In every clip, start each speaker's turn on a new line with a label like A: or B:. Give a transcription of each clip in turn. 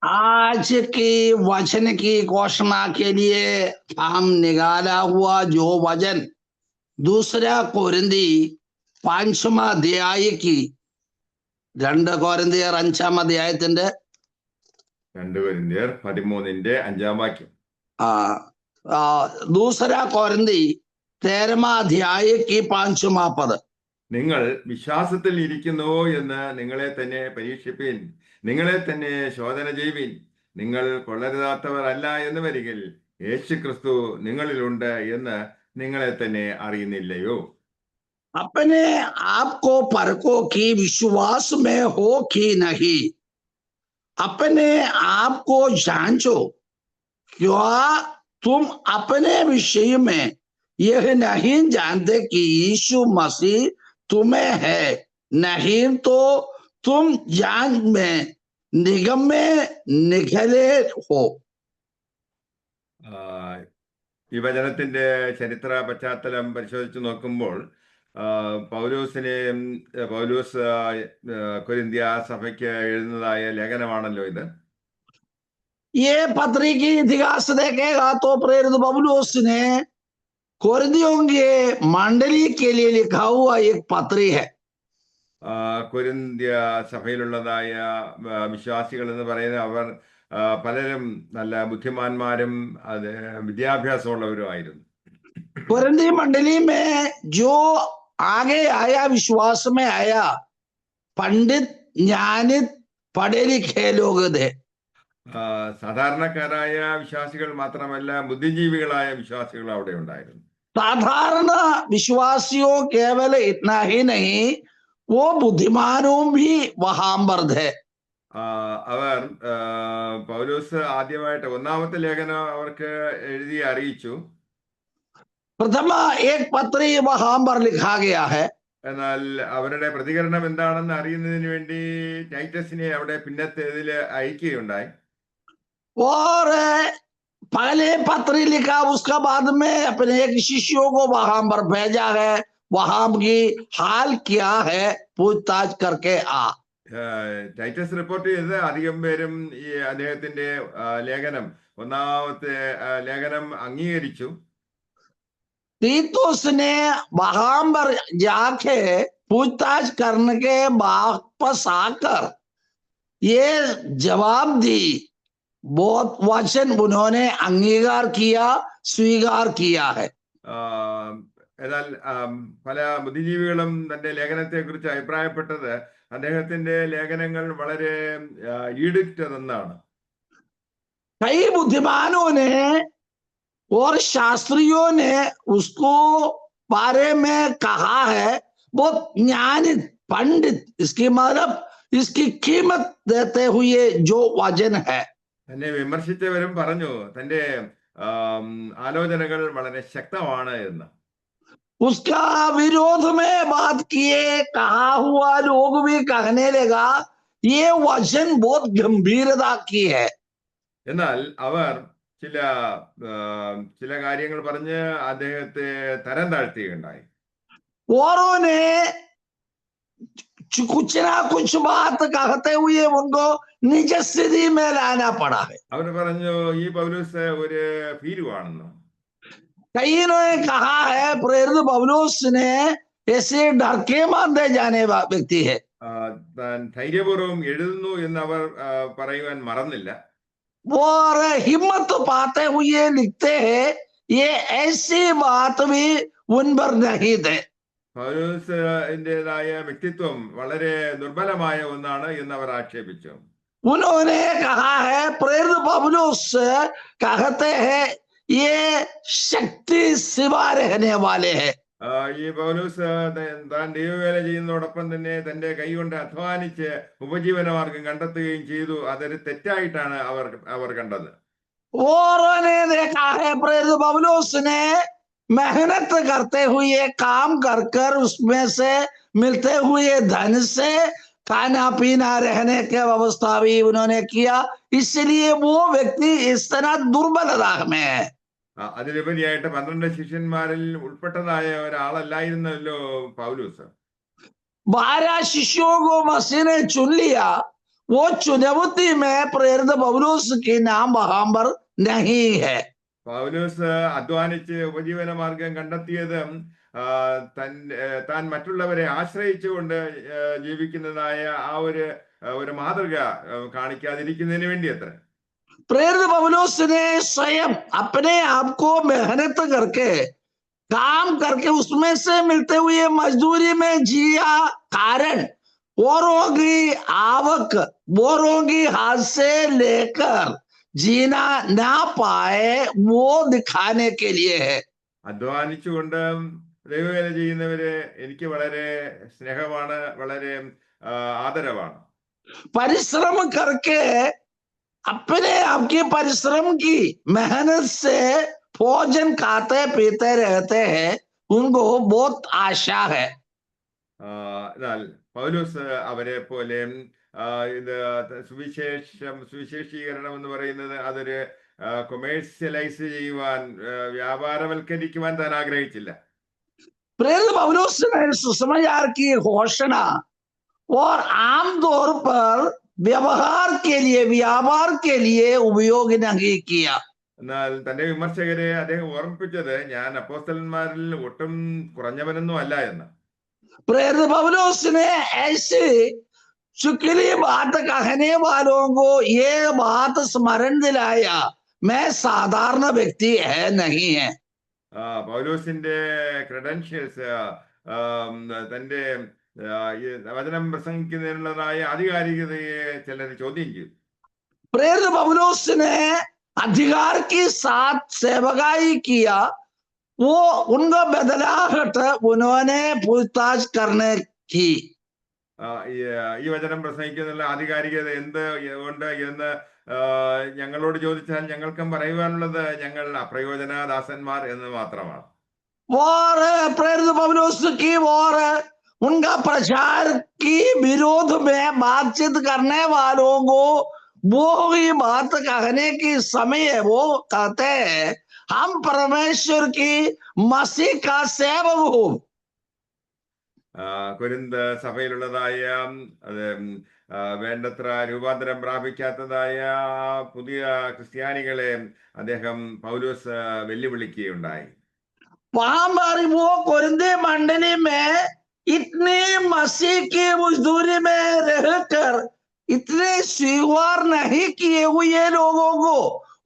A: आज के वचन की घोषणा के लिए हम निकाला हुआ जो वचन दूसरा कोरिंदी 5वाം अध्याय की 2 कोरिന്ത്യർ 5-ാം അധ്യായത്തിന്റെ
B: 2 കൊരിന്ത്യർ 13-ന്റെ 5-ാം വാക്യം.
A: दूसरा कोरिंदी 13वां अध्याय की 5वां पद.
B: നിങ്ങൾ വിശ്വാസത്തിൽ ഇരിക്കുന്നുവോ എന്ന് നിങ്ങളെ തന്നെ പരീക്ഷിപ്പീൻ, നിങ്ങളെ തന്നെ ശോധന ചെയ്യുവിൻ. നിങ്ങൾ കൊള്ളരുതാത്തവർ അല്ല എന്ന് വരികിൽ യേശു ക്രിസ്തു നിങ്ങളിലുണ്ട് എന്ന് നിങ്ങളെ തന്നെ അറിയുന്നില്ലയോ?
A: अपने आप को परखो कि विश्वास में हो कि नहीं. अपने आप को जांचो, क्या तुम अपने विषय में यह नहीं जानते कि यीशु मसीह तुम्हें है? नहीं तो तुम जान में निगम में निकले हो.
B: ഈ വചനത്തിന്റെ ചരിത്ര പശ്ചാത്തലം പരിശോധിച്ച് നോക്കുമ്പോൾ പൗലോസ് കൊരിന്ത്യ സഭയ്ക്ക് എഴുതുന്നതായ ലേഖനമാണല്ലോ ഇത്.
A: ये पत्री की इतिहास देखेगा तो प्रेरित पौलुस ने कोरिन्थियों के मंडली के लिए लिखा हुआ एक पत्री है.
B: കൊരിന്ത്യ സഭയിലുള്ളതായ വിശ്വാസികൾ എന്ന് പറയുന്ന അവർ പലരും നല്ല ബുദ്ധിമാന്മാരും വിദ്യാഭ്യാസമുള്ളവരുമായിരുന്നു.
A: कोरिन्थी मंडली में जो आगे आया, विश्वास में आया, पंडित ज्ञानित पढ़े लिखे लोग थे.
B: സാധാരണക്കാരായ വിശ്വാസികൾ മാത്രമല്ല, ബുദ്ധിജീവികളായ വിശ്വാസികൾ അവിടെ ഉണ്ടായിരുന്നു.
A: साधारण विश्वासियों केवल इतना ही नहीं, वो बुद्धिमानों भी वहां पर थे.
B: അവർ പൗലോസ് ആദ്യമായിട്ട് ഒന്നാമത്തെ ലേഖനം അവർക്ക് എഴുതി അറിയിച്ചു.
A: प्रथम एक पत्री वहां पर लिखा गया है.
B: എന്നാൽ അവരുടെ പ്രതികരണം എന്താണെന്ന് അറിയുന്നതിന് വേണ്ടി ടൈറ്റസിനെ അവിടെ പിന്നത്തെ ഇതിൽ അയക്കുകയുണ്ടായി.
A: और पहले पत्री लिखा, उसका बाद में अपने एक शिष्यों को वहां पर भेजा है, वहां की हाल क्या है पूछताछ करके आ.
B: ടൈറ്റസ് റിപ്പോർട്ട് ചെയ്ത് അധികം പേരും ഈ അദ്ദേഹത്തിന്റെ ലേഖനം, ഒന്നാമത്തെ ലേഖനം അംഗീകരിച്ചു.
A: तीतुस ने वहां पर जाके पूछताछ करने के वापस आकर ये जवाब दी, बहुत वचन उन्होंने अंगीकार किया, स्वीकार किया है.
B: എന്നാൽ പല ബുദ്ധിജീവികളും തന്റെ ലേഖനത്തെ കുറിച്ച് അഭിപ്രായപ്പെട്ടത് അദ്ദേഹത്തിന്റെ ലേഖനങ്ങൾ വളരെ ഈടുറ്റതെന്നാണ്.
A: कई बुद्धिमानों ने और शास्त्रियों ने उसको बारे में कहा है, बहुत ज्ञानित पंडित, इसकी मतलब इसकी कीमत देते हुए जो वचन है.
B: തന്നെ വിമർശിച്ചവരും പറഞ്ഞു തന്റെ ആലോചനകൾ വളരെ ശക്തമാണ് എന്ന്.
A: उसका विरोध में बात किए कहा हुआ लोग भी कहने लगा ये वचन बहुत गंभीरता की है.
B: എന്നാൽ അവർ ചില കാര്യങ്ങൾ പറഞ്ഞ് അദ്ദേഹത്തെ തരം താഴ്ത്തുകയുണ്ടായി.
A: औरों ने कुछ ना कुछ बात कहते हुए उनको निज स्थिति में लाना पड़ा है.
B: അവർ പറഞ്ഞു ഈ പൗലോസ് ഒരു ഭീരുവാണെന്ന്.
A: कई ने कहा है प्रेरित पौलुस ने ऐसे डर के मानते जाने व्यक्ति है.
B: താൻ ധൈര്യപൂർവ്വം എഴുതുന്നു എന്ന് അവർ പറയുവാൻ മറന്നില്ല.
A: और हिम्मत पाते हुए लिखते हैं, ये ऐसी बात भी उन पर नहीं थे.
B: പൗലോസിന്റേതായ വ്യക്തിത്വം വളരെ ദുർബലമായ ഒന്നാണ് എന്ന് അവർ ആക്ഷേപിച്ചു.
A: उन्होंने कहा है प्रेरित पौलुस कहते हैं ये शक्ति सिवा रहने वाले हैं.
B: ഈ പൗലോസ് താൻ ദൈവവേല ചെയ്യുന്നതോടൊപ്പം തന്നെ തന്റെ കൈകൊണ്ട് അധ്വാനിച്ച് ഉപജീവനമാർഗം കണ്ടെത്തുകയും ചെയ്തു. അതൊരു തെറ്റായിട്ടാണ് അവർ കണ്ടത്.
A: औरों देखा है प्रेरित पौलुस ने मेहनत करते हुए काम कर कर उसमें से मिलते हुए धन से खाना पीना रहने की व्यवस्था भी उन्होंने किया, इसलिए वो व्यक्ति इस तरह दुर्बलता में है.
B: അതിലുപരിയായിട്ട് 12 ശിഷ്യന്മാരിൽ ഉൾപ്പെട്ടതായ ഒരാളല്ലായിരുന്നല്ലോ പൗലോസ്.
A: 12 शिष्यों को मसीह ने चुन लिया, वो चुनौती में प्रेरित पौलुस की नाम वहां पर नहीं है।
B: പൗലോസ് അധ്വാനിച്ച് ഉപജീവന മാർഗം കണ്ടെത്തിയതും താൻ മറ്റുള്ളവരെ ആശ്രയിച്ചുകൊണ്ട് ജീവിക്കുന്നതായ ആ ഒരു മാതൃക കാണിക്കാതിരിക്കുന്നതിന് വേണ്ടി അത്ര.
A: प्रेरित पौलुस ने स्वयं अपने आप को मेहनत करके काम करके उसमें से मिलते हुए मजदूरी में जिया, कारण औरों की आवक, औरों की हाथ से लेकर जीना ना पाए, वो दिखाने के लिए है।
B: അധ്വാനിച്ചുകൊണ്ട് ദൈവവേല ചെയ്യുന്നവര് എനിക്ക് വളരെ സ്നേഹമാണ്, വളരെ ആദരവാണ്.
A: परिश्रम करके अपने आपके परिश्रम की मेहनत से भोजन खाते पीते रहते हैं, उनको बहुत आशा है।
B: എന്നാൽ പൗലോസ് അവരെ പോലെ ഇത് സുവിശേഷീകരണം എന്ന് പറയുന്നത് അതൊരു കൊമേഴ്സ്യലൈസ് ചെയ്യുവാൻ, വ്യാപാരവൽക്കരിക്കുവാൻ താൻ ആഗ്രഹിച്ചില്ല.
A: प्रेरित पौलुस ने सुसमाचार की घोषणा और आमतौर पर व्यवहार के लिए, व्यापार के लिए उपयोग नहीं किया।
B: എന്നാൽ തന്റെ വിമർശകരെ അദ്ദേഹം ഓർമ്മിപ്പിച്ചത് ഞാൻ അപ്പോസ്തലന്മാരിൽ ഒട്ടും കുറഞ്ഞവനൊന്നും അല്ല എന്ന്.
A: प्रेरित पौलुस ने ऐसी चुकली बात कहने वालों को ये बात स्मरण दिलाया, मैं साधारण व्यक्ति है नहीं है।
B: പൗലോസിന്റെ ക്രെഡൻഷ്യൽസ്, തന്റെ വചനം പ്രസംഗിക്കുന്നതിനുള്ളതായ ആധികാരികതയെ ചിലർ ചോദ്യം ചെയ്തു.
A: प्रेरित पौलुस ने अधिकार के साथ सेवकाई किया, वो उनका बदलाहट उन्होंने पूछताछ करने की।
B: ഈ വചനം പ്രസംഗിക്കുന്നതിനുള്ള ആധികാരികത എന്ത് ഉണ്ട് എന്ന് ഞങ്ങളോട് ചോദിച്ചാൽ ഞങ്ങൾക്കും പറയുവാനുള്ളത് ഞങ്ങൾ അപ്രയോജനദാസന്മാർ എന്ന് മാത്രമാണ്.
A: और प्रेरित पौलुस की और उनका प्रचार की विरोध में बातचीत करने वालों को वो ही बात कहने की समय वो कहते हैं, हम परमेश्वर की मसीह का सेवक हो।
B: കൊരിന്ത് സഭയിലുള്ളതായ അത് വേണ്ടത്ര രൂപാന്തരം പ്രാപിക്കാത്തതായ പുതിയ ക്രിസ്ത്യാനികളെ അദ്ദേഹം പൗലോസ് വെല്ലുവിളിക്കുകയുണ്ടായി.
A: वहां पर वो कोरिन्थी मंडली में इतनी मसीह की मजदूरी में रहकर इतने स्वीकार नहीं किए हुए लोगों को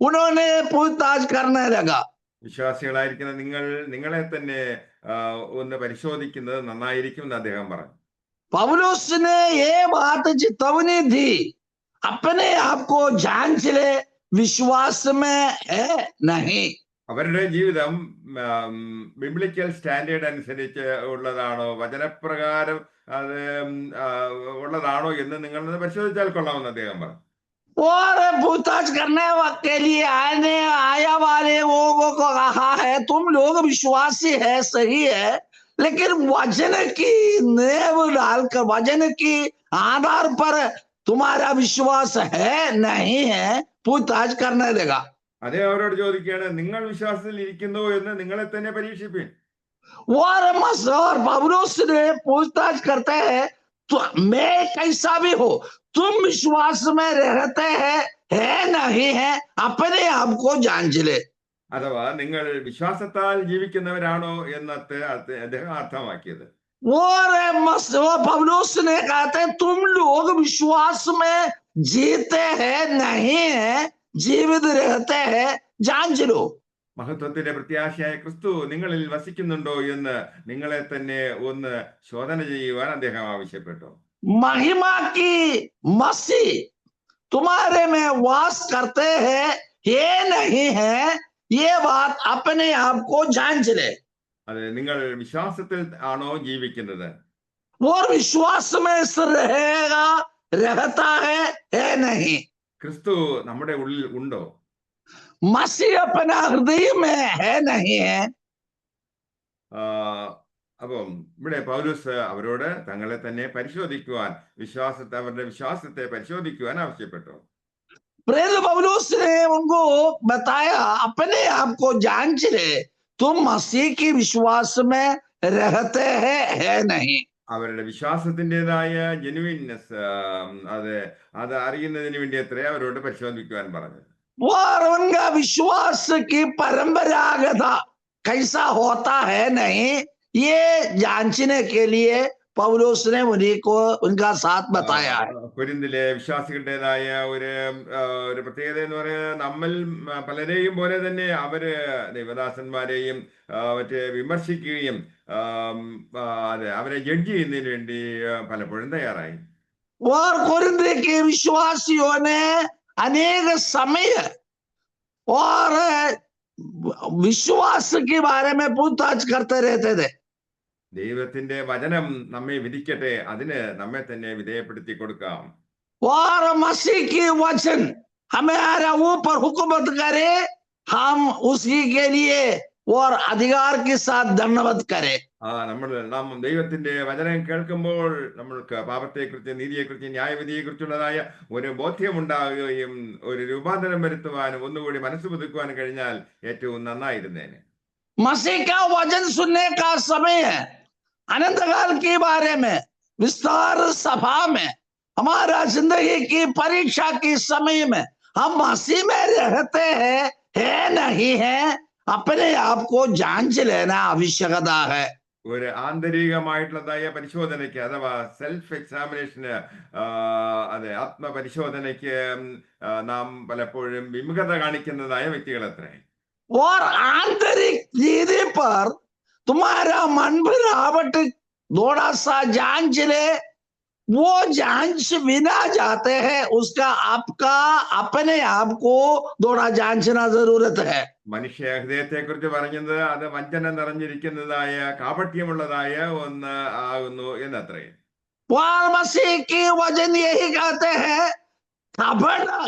A: उन्होंने पूछताछ करने लगा।
B: വിശ്വാസികളായിരിക്കുന്ന നിങ്ങളെ തന്നെ ഒന്ന് പരിശോധിക്കുന്നത് നന്നായിരിക്കും എന്ന് അദ്ദേഹം പറഞ്ഞു.
A: पौलुस ने ये बात चेतावनी दी, अपने आप को जांच ले, विश्वास में है नहीं।
B: അവരുടെ ജീവിതം ബിബ്ലിക്കൽ സ്റ്റാൻഡേർഡ് അനുസരിച്ച് ഉള്ളതാണോ, വചനപ്രകാരം അത് ഉള്ളതാണോ എന്ന് നിങ്ങൾ പരിശോധിച്ചാൽ കൊള്ളാമെന്ന് അദ്ദേഹം പറഞ്ഞു.
A: और पूछताछ करने के लिए आया वाले लोगों को कहा है, तुम लोग विश्वासी है, सही है, लेकिन वचन की नींव डालकर, वचन की आधार पर तुम्हारा विश्वास है नहीं है, पूछताछ करने लगा।
B: അതേ അവരോട് ചോദിക്കുകയാണ്, നിങ്ങൾ വിശ്വാസത്തിൽ ഇരിക്കുന്നു എന്ന് നിങ്ങളെ തന്നെ പരീക്ഷിപ്പിൻ.
A: और पौलुस ने पूछताछ करते हैं, तो मैं कैसा भी हो, तुम विश्वास में रहते हैं है नहीं है, अपने आप को जांच ले।
B: അഥവാ നിങ്ങൾ വിശ്വാസത്താൽ ജീവിക്കുന്നവരാണോ എന്നത്തെ അദ്ദേഹം അർത്ഥമാക്കിയത്.
A: और पौलुस ने कहते हैं, तुम लोग विश्वास में जीते हैं नहीं है, जीवित रहते हैं, जांच लो।
B: മഹത്വത്തിന്റെ പ്രത്യാശയായ ക്രിസ്തു നിങ്ങളിൽ വസിക്കുന്നുണ്ടോ എന്ന് നിങ്ങളെ തന്നെ ഒന്ന് ശോധന ചെയ്യുവാൻ അദ്ദേഹം ആവശ്യപ്പെട്ടു.
A: महिमा की मसीह तुम्हारे में वास करते हैं ये नहीं है, ये बात अपने आप को जांच ले।
B: അത് നിങ്ങൾ വിശ്വാസത്തിൽ ആണോ ജീവിക്കുന്നത്?
A: और विश्वास में रहेगा, रहता है नहीं।
B: ക്രിസ്തു നമ്മുടെ ഉള്ളിൽ ഉണ്ടോ?
A: मसीह अपना हृदय में है नहीं है।
B: അപ്പം ഇവിടെ പൗലോസ് അവരോട് തങ്ങളെ തന്നെ പരിശോധിക്കുവാൻ, അവരുടെ വിശ്വാസത്തെ പരിശോധിക്കുവാൻ ആവശ്യപ്പെട്ടു.
A: प्रेरित पौलुस ने उनको बताया, अपने आप को जांच ले, तुम मसीह की विश्वास में रहते हैं है नहीं।
B: അവരുടെ വിശ്വാസത്തിൻ്റെതായ ജെനുവിൻനെസ് അത് അറിയുന്നതിന് വേണ്ടി അത്രേ അവരോട് പരിശോധിക്കുവാൻ പറഞ്ഞത്.
A: और उनका विश्वास की परंपरागत कैसा होता है नहीं, ये जांचने के लिए पौलुस ने उन्हीं को उनका साथ बताया है.
B: കൊരിന്തിലെ വിശ്വാസികളുടേതായ ഒരു പ്രത്യേകത എന്ന് പറയുന്നത്, നമ്മൾ പലരെയും പോലെ തന്നെ അവര് ദൈവദാസന്മാരെയും മറ്റേ വിമർശിക്കുകയും അതെ അവരെ ജഡ്ജ് ചെയ്യുന്നതിന് വേണ്ടി പലപ്പോഴും തയ്യാറായി.
A: और कोरिन्थ के विश्वासियों ने अनेक समय और विश्वास के बारे में पूछताछ करते रहते थे.
B: ദൈവത്തിന്റെ വചനം നമ്മെ വിധിക്കട്ടെ, അതിന് നമ്മെ തന്നെ വിധേയപ്പെടുത്തി കൊടുക്കാം.
A: और मसीह की वचन हमारा ऊपर हुकूमत करे, हम उसी के लिए और अधिकार के साथ धन्यवाद करें.
B: നാം ദൈവത്തിന്റെ വചനം കേൾക്കുമ്പോൾ നമ്മൾക്ക് പാപത്തെക്കുറിച്ച്, നീതിയെക്കുറിച്ച്, ന്യായവിധിയെക്കുറിച്ചുള്ളതായ ഒരു ബോധ്യമുണ്ടാകുകയും ഒരു രൂപാന്തരം വരുത്തുവാനും ഒന്നുകൂടി മനസ്സ് പുതുക്കുവാനും കഴിഞ്ഞാൽ ഏറ്റവും നന്നായിരുന്നേനെ.
A: मसीह का वचन सुनने का समय है. अनंतकाल के बारे में विस्तार सभा में हमारा जिंदगी की परीक्षा के समय में हम मसीह में रहते हैं है नहीं है, अपने आप को जांच लेना आवश्यकता है.
B: ഒരു ആന്തരികമായിട്ടുള്ളതായ പരിശോധനയ്ക്ക് അഥവാ സെൽഫ് എക്സാമിനേഷന്, അതെ ആത്മപരിശോധനയ്ക്ക് നാം പലപ്പോഴും വിമുഖത കാണിക്കുന്നതായ വ്യക്തികളത്രേ.
A: और आंतरिक चीज पर तुम्हारा मन बनावट थोड़ा सा जांच ले. वो जांच बिना जाते हैं उसका आपका अपने आप को थोड़ा जांचना जरूरत है.
B: മനുഷ്യ ഹൃദയത്തെ കുറിച്ച് പറഞ്ഞത് അത് വഞ്ചന നിറഞ്ഞിരിക്കുന്നതായ കാപട്യമുള്ളതായ ഒന്ന് ആകുന്നു എന്നത്രേ.
A: मसीह की वचन यही कहते हैं,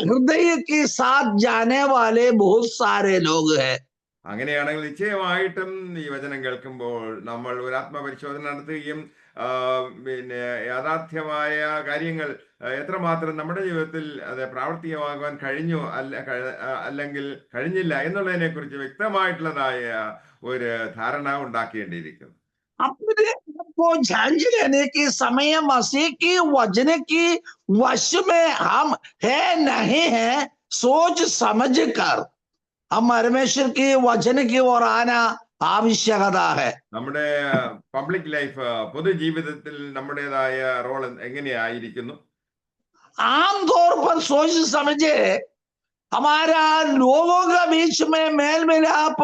A: हृदय के साथ जाने वाले बहुत सारे लोग हैं.
B: അങ്ങനെയാണെങ്കിൽ നിശ്ചയമായിട്ടും ഈ വചനം കേൾക്കുമ്പോൾ നമ്മൾ ഒരു ആത്മപരിശോധന നടത്തുകയും പിന്നെ യാഥാർത്ഥ്യമായ കാര്യങ്ങൾ എത്രമാത്രം നമ്മുടെ ജീവിതത്തിൽ അത് പ്രാവർത്തികമാകുവാൻ കഴിഞ്ഞു അല്ലെങ്കിൽ കഴിഞ്ഞില്ല എന്നുള്ളതിനെ കുറിച്ച് വ്യക്തമായിട്ടുള്ളതായ ഒരു ധാരണ ഉണ്ടാക്കേണ്ടിയിരിക്കുന്നു.
A: अपने को जांच लेने के समय मसीह की वचन की वश में हम है नहीं है, सोच समझ कर हम परमेश्वर की वचन की ओर आना आवश्यकता है.
B: നമ്മുടെ പബ്ലിക് ലൈഫ്, പൊതുജീവിതത്തിൽ നമ്മുടേതായ റോൾ എങ്ങനെയായിരിക്കുന്നു?
A: आमतौर पर सोच समझे हमारा लोगों के बीच में मेल मिलाप,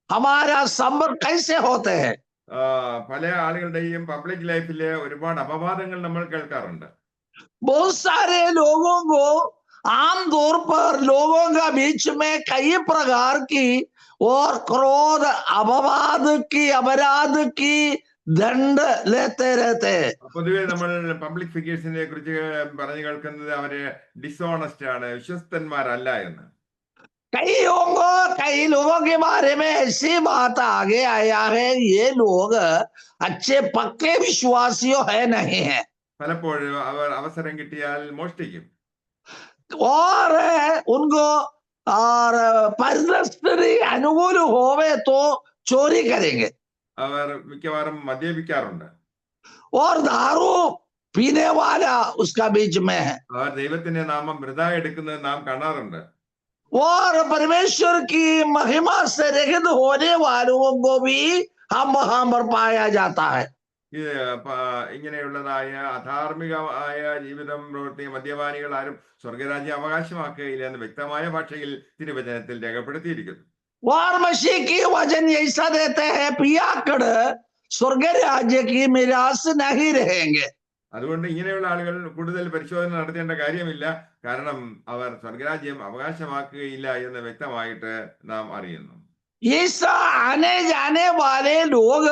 A: हमारा संपर्क कैसे होते हैं.
B: പല ആളുകളുടെയും പബ്ലിക് ലൈഫില് ഒരുപാട് അപവാദങ്ങൾ നമ്മൾ കേൾക്കാറുണ്ട്.
A: बहुत सारे लोगों को आमतौर पर लोगों के बीच में कई प्रकार की और क्रोध, अपवाद की, अपराध की दंड लेते रहते हैं.
B: പൊതുവെ നമ്മൾ പബ്ലിക് ഫിഗേഴ്സിനെ കുറിച്ച് പറഞ്ഞു കേൾക്കുന്നത് അവര് ഡിസോണസ്റ്റ് ആണ്, വിശ്വസ്തന്മാരല്ല എന്ന്.
A: कई लोगों के बारे में ऐसी बात आगे आया है, ये लोग अच्छे पक्के विश्वासियों है नहीं है.
B: പലപ്പോഴും അവർ അവസരം കിട്ടിയാൽ മോഷ്ടിക്കും.
A: और उनको और परिस्थिति अनुकूल होवे तो चोरी करेंगे.
B: അവർ മിക്കവാറും മദ്യപിക്കാറുണ്ട്.
A: और दारू पीने वाला उसका बीच में है.
B: അവർ ദൈവത്തിന്റെ നാമം വൃഥാ എടുക്കുന്നത് നാം കാണാറുണ്ട്.
A: और परमेश्वर की महिमा से रहित होने वालों को भी हम वहां पर पाया जाता है.
B: ഇങ്ങനെയുള്ളതായ അധാർമികമായ ജീവിതം പ്രവർത്തിയ മദ്യപാനികൾ ആരും സ്വർഗരാജ്യം അവകാശമാക്കുകയില്ല എന്ന് വ്യക്തമായ ഭാഷയിൽ തിരുവചനത്തിൽ രേഖപ്പെടുത്തിയിരിക്കുന്നു.
A: और मसीह की वचन ऐसा देते हैं, पियाकड़ स्वर्ग राज्य की मिरास नहीं रहेंगे.
B: അതുകൊണ്ട് ഇങ്ങനെയുള്ള ആളുകൾ കൂടുതൽ പരിശോധന നടത്തേണ്ട കാര്യമില്ല, കാരണം അവർ സ്വർഗരാജ്യം അവകാശമാക്കുകയില്ല എന്ന് വ്യക്തമായിട്ട് നാം അറിയുന്നു.
A: ऐसा आने जाने वाले लोग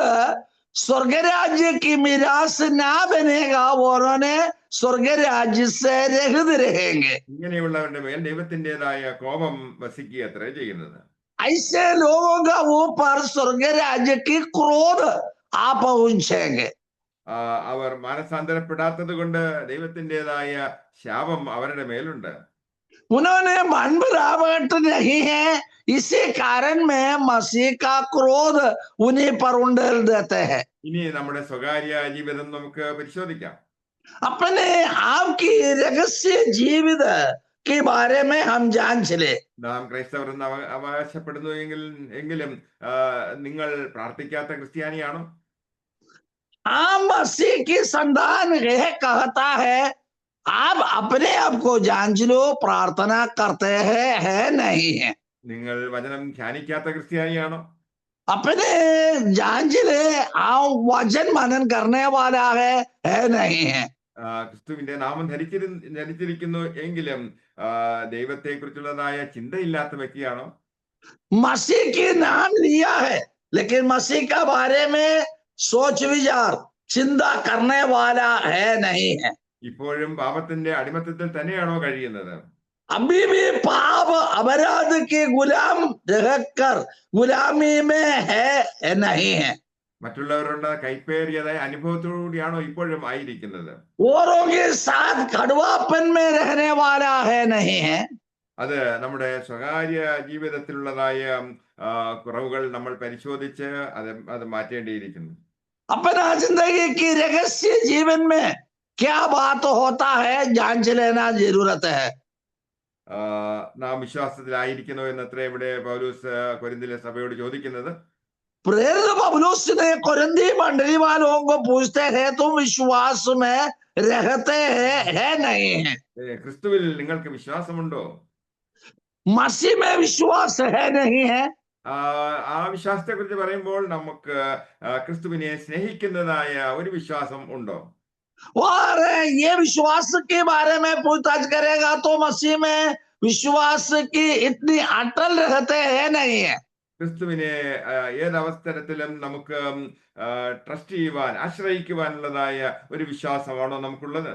A: स्वर्ग राज्य की मिरास ना बनेगा, उन्होंने स्वर्ग राज्य से रहित रहेंगे.
B: ഇങ്ങനെയുള്ളവരുടെ മേൽ ദൈവത്തിൻ്റെതായ കോപം വസിക്കുക അത്രേ ചെയ്യുന്നത്.
A: ऐसे लोगों का ऊपर स्वर्ग राज्य की क्रोध आ पहुंचेंगे.
B: അവർ മാനസാന്തരപ്പെടാത്തത് കൊണ്ട് ദൈവത്തിൻ്റെതായ ശാപം അവരുടെ മേലുണ്ട്.
A: उन्होंने मन बराबर नहीं है, इसी कारण में मसीह का क्रोध उन्हीं पर उंडेल देते हैं।
B: ഇനി നമ്മുടെ സ്വകാര്യ ജീവിതം നമുക്ക് പരിശോധിക്കാം.
A: अपने आप की रहस्य जीवित के बारे में हम जान चले।
B: നാം ക്രൈസ്തവർ എന്ന് അവകാശപ്പെടുന്നു എങ്കിലും നിങ്ങൾ പ്രാർത്ഥിക്കാത്ത ക്രിസ്ത്യാനിയാണോ?
A: आप मसीह की संतान है कहता है, आप अपने आप को जांच लो, प्रार्थना करते हैं है नहीं है।
B: നിങ്ങൾ വചനം ധ്യാനിക്കാത്ത ക്രിസ്ത്യാനിയാണോ?
A: अपने जांच ले, आप वचन मनन करने वाला है नहीं है।
B: ക്രിസ്തുവിന്റെ നാമം ധരിച്ചിരിക്കുന്നു എങ്കിലും ദൈവത്തെ കുറിച്ചുള്ളതായ ചിന്തയില്ലാത്ത വ്യക്തിയാണോ?
A: मसीह की नाम लिया है, लेकिन मसीह के बारे में सोच विचार चिंता करने वाला है नहीं है।
B: ഇപ്പോഴും പാപത്തിന്റെ അടിമത്തത്തിൽ തന്നെയാണോ കഴിയുന്നത്?
A: अभी भी पाप अपराध के गुलाम रहकर गुलामी में है नहीं है।
B: മറ്റുള്ളവരുടെ കൈപ്പേറിയതായ അനുഭവത്തോടുകൂടിയാണോ ഇപ്പോഴും ആയിരിക്കുന്നത്?
A: औरों के साथ कड़वापन में रहने वाला है नहीं है।
B: അത് നമ്മുടെ സ്വകാര്യ ജീവിതത്തിലുള്ളതായ കുറവുകൾ നമ്മൾ പരിശോധിച്ച് അത് മാറ്റേണ്ടിയിരിക്കുന്നു.
A: अपना जिंदगी की रहस्य जीवन में क्या बात होता है जांच लेना जरूरत है।
B: നാം വിശ്വാസത്തിലായിരിക്കുന്നു എന്നത്ര ഇവിടെ പൗലോസ് കൊരിന്തിലെ സഭയോട് ചോദിക്കുന്നത്.
A: प्रेरित पौलुस ने कोरिन्थी मंडली वालों को पूछते हैं, तुम विश्वास में रहते है नहीं है?
B: ക്രിസ്തുവിൽ നിങ്ങൾക്ക് വിശ്വാസമുണ്ടോ?
A: मसीह में विश्वास है नहीं है?
B: ആ വിശ്വാസത്തെ കുറിച്ച് പറയുമ്പോൾ നമുക്ക് ക്രിസ്തുവിനെ സ്നേഹിക്കുന്നതായ ഒരു വിശ്വാസം ഉണ്ടോ?
A: और ये विश्वास के बारे में पूछताछ करेगा तो मसीह में विश्वास की इतनी अटल रहते हैं नहीं है।
B: ക്രിസ്തുവിനെ ഏതവസരത്തിലും നമുക്ക് ട്രസ്റ്റ് ചെയ്യുവാൻ ആശ്രയിക്കുവാനുള്ളതായ ഒരു വിശ്വാസമാണോ നമുക്കുള്ളത്?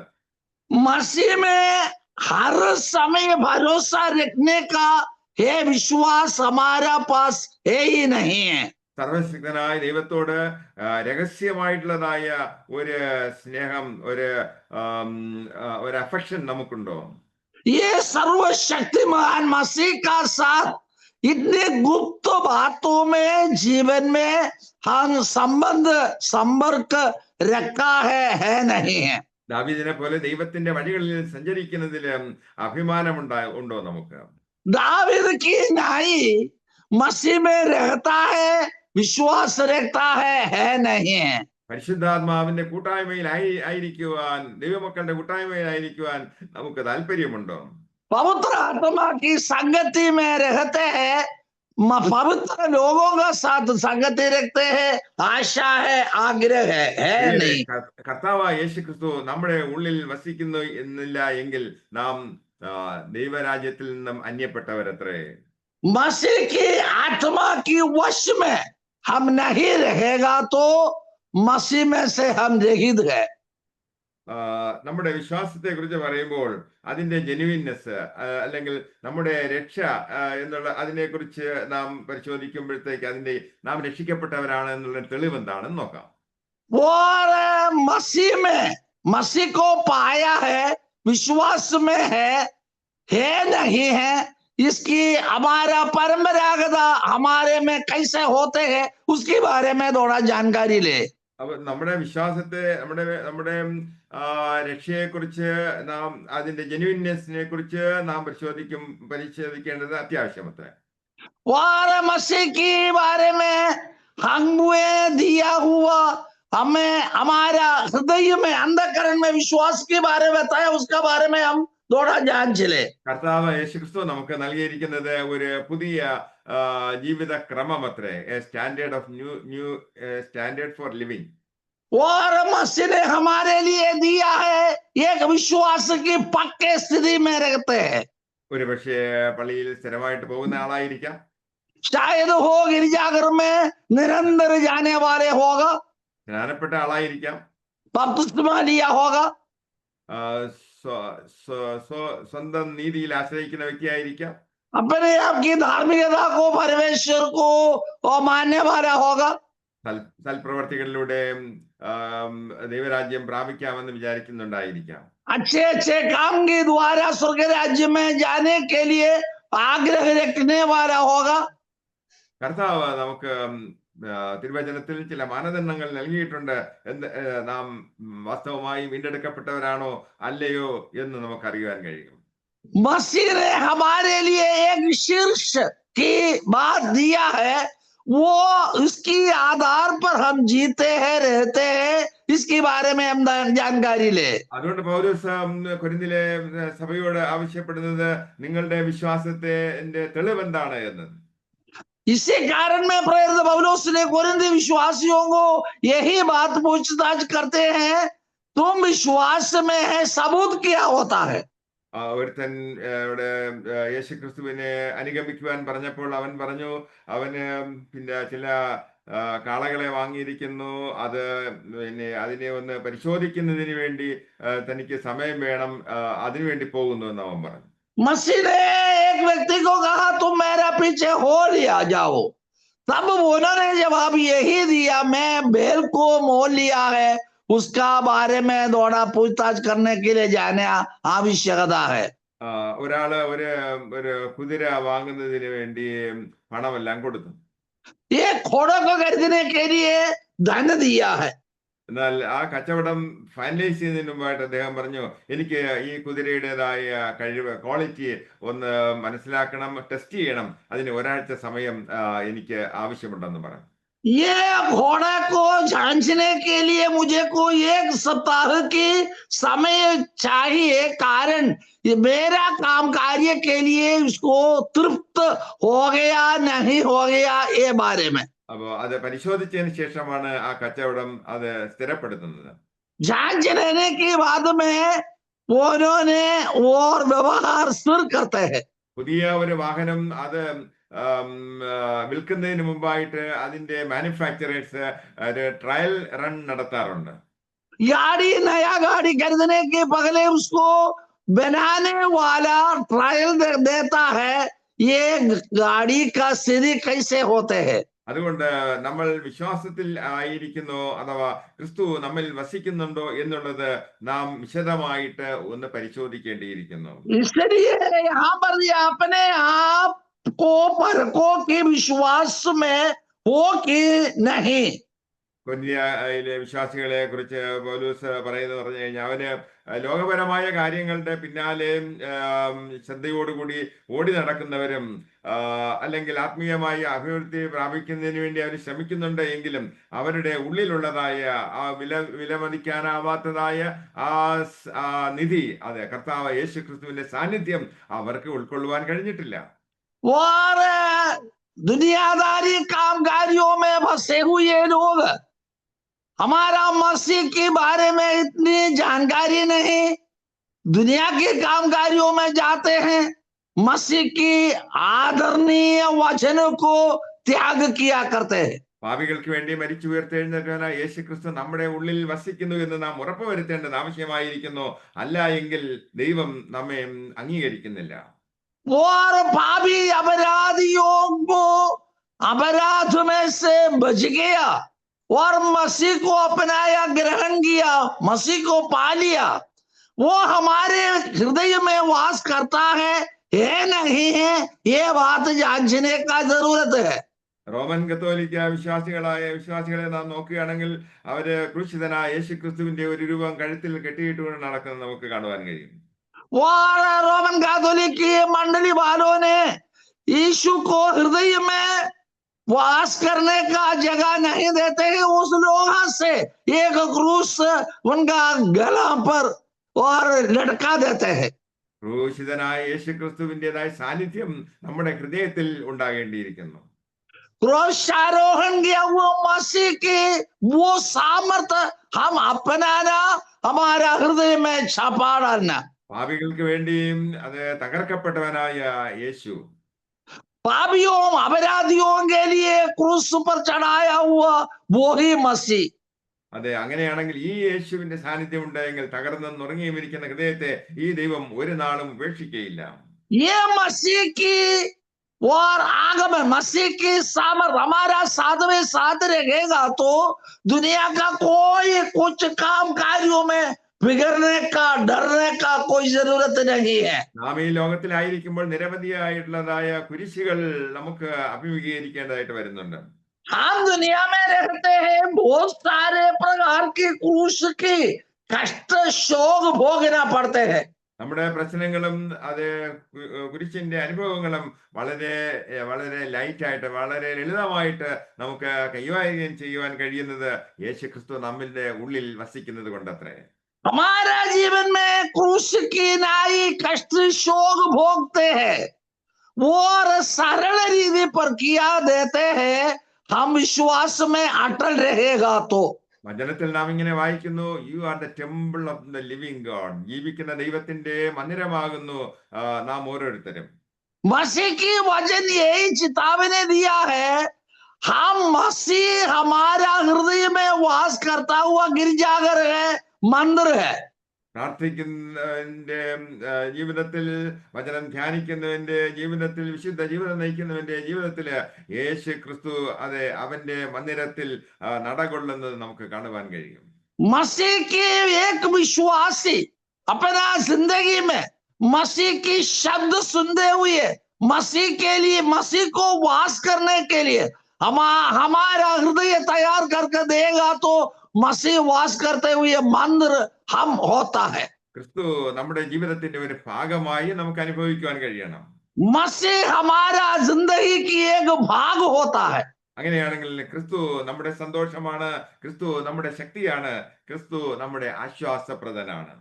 A: मसीह में हर समय भरोसा रखने का ये विश्वास हमारा पास है ही नहीं है।
B: സർവശക്തനായ ദൈവത്തോട് രഹസ്യമായിട്ടുള്ളതായ ഒരു സ്നേഹം, ഒരു അഫെക്ഷൻ നമുക്കുണ്ടോ?
A: ये सर्वशक्तिमान मसीह का साथ इतने गुप्त बातों में जीवन में हम संपर्क रखा है नहीं है।
B: ദാവീദിനെ പോലെ ദൈവത്തിന്റെ വഴികളിൽ സഞ്ചരിക്കുന്നതിലും അഭിമാനമുണ്ടോ നമുക്ക്?
A: दावीद की नाई मसीह में रहता है, विश्वास रखता है नहीं है।
B: പരിശുദ്ധാത്മാവിന്റെ കൂട്ടായ്മയിൽ ആയിരിക്കുവാൻ, ദൈവമക്കളുടെ കൂട്ടായ്മയിലായിരിക്കുവാൻ നമുക്ക് താല്പര്യമുണ്ടോ?
A: पवित्र आत्मा की संगति में रहते हैं, पवित्र लोगों का साथ संगति रखते हैं, आशा है, आग्रह है नहीं।
B: കർത്താവായ യേശുക്രിസ്തു നമ്മുടെ ഉള്ളിൽ വസിക്കുന്നു എന്നില്ല എങ്കിൽ നാം ദൈവരാജ്യത്തിൽ നിന്നും അന്യപ്പെട്ടവരത്രേ.
A: मसीह की आत्मा की वश में हम नहीं रहेगा तो मसीह में से हम रहित है।
B: നമ്മുടെ വിശ്വാസത്തെ കുറിച്ച് പറയുമ്പോൾ അതിന്റെ ജെനുവിൻനെസ് അല്ലെങ്കിൽ നമ്മുടെ രക്ഷ എന്നുള്ള അതിനെ കുറിച്ച് നാം പരിശോധിക്കുമ്പോഴത്തേക്ക് അതിന്റെ നാം രക്ഷിക്കപ്പെട്ടവരാണ് എന്നുള്ള തെളിവ് എന്താണെന്ന് നോക്കാം.
A: और मसीह में मसीह को पाया है, विश्वास में है नहीं है, इसकी हमारा परंपरागत हमारे में कैसे होते हैं उसके बारे में थोड़ा जानकारी ले।
B: അപ്പൊ നമ്മുടെ വിശ്വാസത്തെ, നമ്മുടെ രക്ഷയെ കുറിച്ച് നാം അതിന്റെ ജെനുവിൻനെസിനെ കുറിച്ച് നാം പരിശോധിക്കേണ്ടത് അത്യാവശ്യമത്രേ.
A: और मसीह के बारे में हमें दिया हुआ, हमें हमारा हृदय में अंधकरण में विश्वास के बारे में बताया, उसका बारे में हम थोड़ा जान चले.
B: കർത്താവ് യേശുക്രിസ്തു നമുക്ക് നൽകിയിരിക്കുന്നത് ഒരു പുതിയ ജീവിത ക്രമം അത്രേ, standard of new standard for living.
A: और मसीह ने हमारे लिए दिया है एक विश्वास की पक्के स्थिति में रहते हैं.
B: ഒരു പക്ഷേ പള്ളിയിൽ സ്ഥിരമായിട്ട് പോകുന്ന ആളായിരിക്കാം,
A: शायद हो गिरजाघर में निरंतर जाने वाले होगा,
B: സ്നാനപ്പെട്ട ആളായിരിക്കാം,
A: बपतिस्मा लिया होगा,
B: സ്വന്തം നീതിയിൽ ആശ്രയിക്കുന്ന വ്യക്തിയായിരിക്കാം,
A: अपने आप की धार्मिकता को परमेश्वर को मानने वाला होगा,
B: സൽപ്രവർത്തികളിലൂടെ ദൈവരാജ്യം പ്രാപിക്കാമെന്ന് വിചാരിക്കുന്നുണ്ടായിരിക്കാം.
A: अच्छे अच्छे काम के द्वारा स्वर्ग राज्य में जाने के लिए आग्रह रखने वाला होगा।
B: കർത്താവ് നമുക്ക് തിരുവചനത്തിൽ ചില മാനദണ്ഡങ്ങൾ നൽകിയിട്ടുണ്ട്. നാം വാസ്തവമായി വീണ്ടെടുക്കപ്പെട്ടവരാണോ അല്ലയോ എന്ന് നമുക്കറിയാൻ കഴിയും.
A: मसीह ने हमारे लिए एक शीर्ष की बात दिया है, वो उसकी आधार पर हम जीते हैं, रहते हैं, इसके बारे में हम जानकारी ले।
B: അതുകൊണ്ട് പൗലോസ് കൊരിന്തിലെ സഭയോട് ആവശ്യപ്പെടുന്നത് നിങ്ങളുടെ വിശ്വാസത്തിന്റെ തെളിവെന്താണ് എന്ന്.
A: इसी कारण में प्रेरित पौलुस ने कोरिन्थी विश्वासियों को यही बात पूछताछ करते हैं, तुम विश्वास में है, सबूत क्या होता है?
B: ഒരുത്തൻ ഇവിടെ യേശുക്രിസ്തുവിനെ അനുഗമിക്കുവാൻ പറഞ്ഞപ്പോൾ അവൻ പറഞ്ഞു, അവന് പിന്നെ ചില കാളകളെ വാങ്ങിയിരിക്കുന്നു, അത് പിന്നെ അതിനെ ഒന്ന് പരിശോധിക്കുന്നതിന് വേണ്ടി തനിക്ക് സമയം വേണം, അതിനുവേണ്ടി പോകുന്നു എന്ന് അവൻ പറഞ്ഞു.
A: मसीह ने एक व्यक्ति को कहा तुम मेरा पीछे हो लिया जाओ, तब उन्होंने जवाब यही दिया, मैं बैल को मोल लिया है, उसका बारे में थोड़ा पूछताछ करने के लिए जाने आवश्यकता है।
B: ഒരാള് ഒരു കുതിര വാങ്ങുന്നതിന് വേണ്ടി പണമെല്ലാം കൊടുത്തു.
A: ये घोड़ों को खरीदने के लिए धन दिया है।
B: എന്നാൽ ആ കച്ചവടം ഫൈനലൈസ് ചെയ്യുന്നതിന് മുമ്പായിട്ട് അദ്ദേഹം പറഞ്ഞു, എനിക്ക് ഈ കുതിരയുടേതായ കഴിവ്, ക്വാളിറ്റി ഒന്ന് മനസ്സിലാക്കണം, ടെസ്റ്റ് ചെയ്യണം, അതിന് ഒരാഴ്ച സമയം എനിക്ക് ആവശ്യമുണ്ടെന്ന് പറഞ്ഞു.
A: ये घोड़ा को जांचने के लिए मुझे को एक सप्ताह की समय चाहिए, कारण मेरा काम कार्य के लिए उसको तृप्त हो गया नहीं हो गया ये बारे में।
B: അപ്പൊ അത് പരിശോധിച്ചതിന് ശേഷമാണ് ആ കച്ചവടം അത് സ്ഥിരപ്പെടുത്തുന്നത്.
A: जांच लेने के बाद में उन्होंने और व्यवहार स्थिर करते हैं।
B: പുതിയ ഒരു വാഹനം അത് വിൽക്കുന്നതിന് മുമ്പായിട്ട് അതിന്റെ മാനുഫാക്ചറേഴ്സ് ഒരു ട്രയൽ റൺ നടത്താറുണ്ട്.
A: गाड़ी नया गाड़ी खरीदने के पहले उसको बनाने वाला ट्रायल देता है, ये गाड़ी का स्थिति कैसे होते हैं।
B: അതുകൊണ്ട് നമ്മൾ വിശ്വാസത്തിൽ ആയിരിക്കുന്നോ അഥവാ ക്രിസ്തു നമ്മിൽ വസിക്കുന്നുണ്ടോ എന്നുള്ളത് നാം വിശദമായിട്ട് ഒന്ന് പരിശോധിക്കേണ്ടിയിരിക്കുന്നു.
A: इसलिए यहाँ पर अपने आप को परखो कि विश्वास में हो कि नहीं।
B: കൊരിന്ത്യയിലെ വിശ്വാസികളെ കുറിച്ച് പൗലോസ് പറയുന്നത് പറഞ്ഞു കഴിഞ്ഞാൽ, അവന് ലോകപരമായ കാര്യങ്ങളുടെ പിന്നാലെ ശ്രദ്ധയോടുകൂടി ഓടി നടക്കുന്നവരും അല്ലെങ്കിൽ ആത്മീയമായ അഭിവൃദ്ധി പ്രാപിക്കുന്നതിന് വേണ്ടി അവർ ശ്രമിക്കുന്നുണ്ട് എങ്കിലും അവരുടെ ഉള്ളിലുള്ളതായ ആ വിലമതിക്കാനാവാത്തതായ ആ നിധി, അതെ കർത്താവ് യേശു ക്രിസ്തുവിന്റെ സാന്നിധ്യം അവർക്ക് ഉൾക്കൊള്ളുവാൻ കഴിഞ്ഞിട്ടില്ല.
A: और दुनियादारी कामकारियों में फंसे हुए लोग, हमारा मसीह के बारे में इतनी जानकारी नहीं, दुनिया के कामकारियों में जाते हैं, मसीह की आदरणीय वचन को त्याग किया करते हैं।
B: പാപികൾക്ക് വേണ്ടി മരിച്ചു ഉയർത്തെഴുന്നേൽക്കാനായി യേശു ക്രിസ്തു നമ്മുടെ ഉള്ളിൽ വസിക്കുന്നു എന്ന് നാം ഉറപ്പുവരുത്തേണ്ടത് ആവശ്യമായിരിക്കുന്നു. അല്ല എങ്കിൽ ദൈവം നമ്മെ അംഗീകരിക്കുന്നില്ല.
A: और पापी अपराधियों को अपराध में से बच गया और मसीह को अपनाया, ग्रहण किया, मसीह को पा लिया, वो हमारे हृदय में वास करता है नहीं है, ये बात जांचने का जरूरत है।
B: റോമൻ കത്തോലിക്ക വിശ്വാസികളെ നാം നോക്കുകയാണെങ്കിൽ അവര് ക്രൂശിതനായ യേശു ക്രിസ്തുവിന്റെ ഒരു രൂപം കഴുത്തിൽ കെട്ടിയിട്ടുകൊണ്ട് നടക്കുന്നത് നമുക്ക് കാണുവാൻ കഴിയും.
A: रोमन कैथोलिक की मंडली वालों ने यीशु को हृदय में वास करने का जगह नहीं देते हैं, उस लोग से एक क्रूस उनका गला पर और लटका देते हैं।
B: ക്രൂശിതനായ യേശു ക്രിസ്തുവിന്റേതായ സാന്നിധ്യം നമ്മുടെ ഹൃദയത്തിൽ ഉണ്ടാകേണ്ടിയിരിക്കുന്നു.
A: क्रूसारोहण किया हुआ मसीह की वो सामर्थ्य हम अपनाना, हमारा हृदय में छापा डालना।
B: പാപികൾക്ക് വേണ്ടിയും അത് തകർക്കപ്പെട്ടവനായ യേശു,
A: पापियों अपराधियों के लिए क्रूस पर चढ़ाया हुआ वो ही मसीह।
B: അതെ, അങ്ങനെയാണെങ്കിൽ ഈ യേശുവിന്റെ സാന്നിധ്യം ഉണ്ടായെങ്കിൽ തകർന്നും നുറങ്ങിയുമിരിക്കുന്ന ഹൃദയത്തെ ഈ ദൈവം ഒരു നാളും ഉപേക്ഷിക്കുകയില്ല.
A: ये मसीह की और आगमन, मसीह की सामर्थ हमारा साथ में साथ रहेगा तो दुनिया का कोई कुछ काम कार्यों में बिगड़ने का, डरने का कोई जरूरत नहीं है।
B: നാം ഈ ലോകത്തിലായിരിക്കുമ്പോൾ നിരവധിയായിട്ടുള്ളതായ കുരിശുകൾ നമുക്ക് അഭിമുഖീകരിക്കേണ്ടതായിട്ട് വരുന്നുണ്ട്.
A: हम दुनिया में रहते हैं, बहुत सारे प्रकार की क्रूस की कष्ट शोक भोगना पड़ते हैं।
B: നമ്മുടെ പ്രശ്നങ്ങളും അത് കുരിശിന്റെ അനുഭവങ്ങളും വളരെ വളരെ ലൈറ്റായിട്ട്, വളരെ ലളിതമായിട്ട് നമുക്ക് കൈകാര്യം ചെയ്യുവാൻ കഴിയുന്നത് യേശു ക്രിസ്തു നമ്മളുടെ ഉള്ളിൽ വസിക്കുന്നത് കൊണ്ടത്രേ.
A: हमारा जीवन में क्रूस की नाई कष्ट शोक भोगते हैं, वो और सरल रीति पर किया देते हैं, हम विश्वास में अटल रहेगा तो।
B: വചനത്തിൽ നാം ഇങ്ങനെ വായിക്കുന്നു, you are the temple of the living God. ജീവിക്കുന്ന ദൈവത്തിന്റെ മന്ദിരമാകുന്നു നാം ഓരോരുത്തരും.
A: मसीह की वचन यही चेतावनी दिया है, हम मसीह हमारा हृदय में वास करता हुआ गिरजाघर है, मंदिर है।
B: പ്രാർത്ഥിക്കുന്നവന്റെ ജീവിതത്തിൽ, വചനം ധ്യാനിക്കുന്നവന്റെ ജീവിതത്തിൽ, വിശുദ്ധ ജീവിതം നയിക്കുന്നവന്റെ ജീവിതത്തില് യേശു ക്രിസ്തു അതെ അവന്റെ മന്ദിരത്തിൽ നടകൊള്ളുന്നത് നമുക്ക് കാണുവാൻ കഴിയും.
A: मसीह की एक विश्वासी अपना जिंदगी में मसीह की शब्द सुनते हुए मसीह के लिए, मसीह को वास करने के लिए हमारा हृदय तैयार करके देगा तो मसीह वास करते हुए मंदिर हम होता है।
B: ക്രിസ്തു നമ്മുടെ ജീവിതത്തിന്റെ ഒരു ഭാഗമായി നമുക്ക് അനുഭവിക്കുവാൻ കഴിയണം.
A: मसीह हमारा जिंदगी की एक भाग होता है।
B: അങ്ങനെയാണെങ്കിൽ ക്രിസ്തു നമ്മുടെ സന്തോഷമാണ്, ക്രിസ്തു നമ്മുടെ ശക്തിയാണ്, ക്രിസ്തു നമ്മുടെ ആശ്വാസപ്രദനാണ്.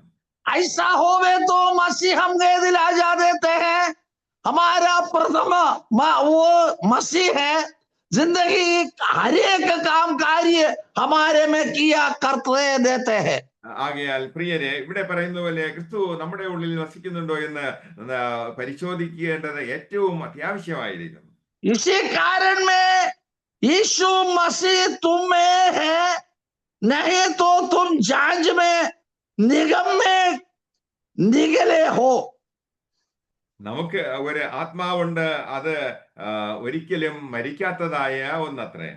A: ऐसा होवे तो मसीह हम गए दिला जा देते हैं, हमारा प्रथम वो मसीह है, जिंदगी हर एक काम कार्य हमारे में किया करते देते हैं।
B: ആകയാൽ പ്രിയരെ, ഇവിടെ പറയുന്ന പോലെ ക്രിസ്തു നമ്മുടെ ഉള്ളിൽ വസിക്കുന്നുണ്ടോ എന്ന് പരിശോധിക്കേണ്ടത് ഏറ്റവും അത്യാവശ്യമായിരിക്കുന്നു.
A: इसी कारण में यीशु मसीह तुम में है, नहीं तो तुम जांच में निगम में निगले हो.
B: നമുക്ക് ഒരു ആത്മാവുണ്ട്, അത് ഒരിക്കലും മരിക്കാത്തതായ ഒന്നത്രേ.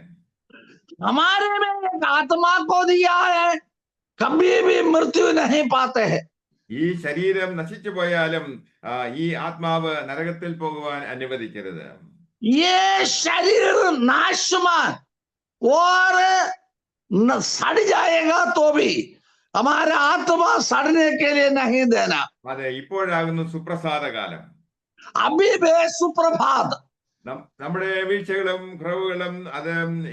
A: हमारे में एक आत्मा को दिया है, कभी भी मृत्यु नहीं पाते हैं.
B: ഈ ശരീരം നശിച്ചു പോയാലും ഈ ആത്മാവ് നരകത്തിൽ പോകുവാൻ അനുവദിക്കരുത്.
A: ये शरीर नाशमान और सड़ जाएगा तो भी हमारा आत्मा सड़ने के लिए नहीं देना.
B: അതെ, ഇപ്പോഴാകുന്നു സുപ്രസാദ കാലം.
A: अभी भी सुप्रभात.
B: നമ്മുടെ വീഴ്ചകളും കുറവുകളും അത്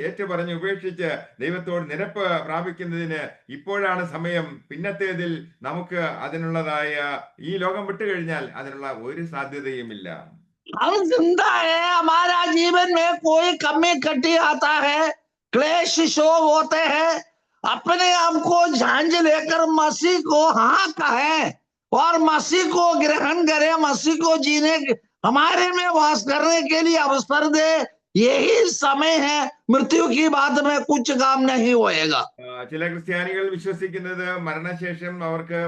B: ഏറ്റുപറഞ്ഞ് ഉപേക്ഷിച്ച് ദൈവത്തോട് നിരപ്പ് പ്രാപിക്കുന്നതിന് ഇപ്പോഴാണ് സമയം. പിന്നത്തേതിൽ നമുക്ക് അതിനുള്ളതായ ഈ ലോകം വിട്ടുകഴിഞ്ഞാൽ അതിനുള്ള ഒരു സാധ്യതയുമില്ല.
A: हम जिंदा है, हमारा जीवन में कोई कमी कटी आता है, क्लेश शोक होते हैं, अपने आप को झांझ लेकर मसीह को हाँ कहें और मसीह को ग्रहण करें, मसीह को जीने हमारे में वास करने के लिए अवसर दे. यही समय है, मृत्यु की बात में कुछ काम नहीं होएगा.
B: ചില ക്രിസ്ത്യാനികൾ വിശ്വസിക്കുന്നത് മരണശേഷം അവർക്ക്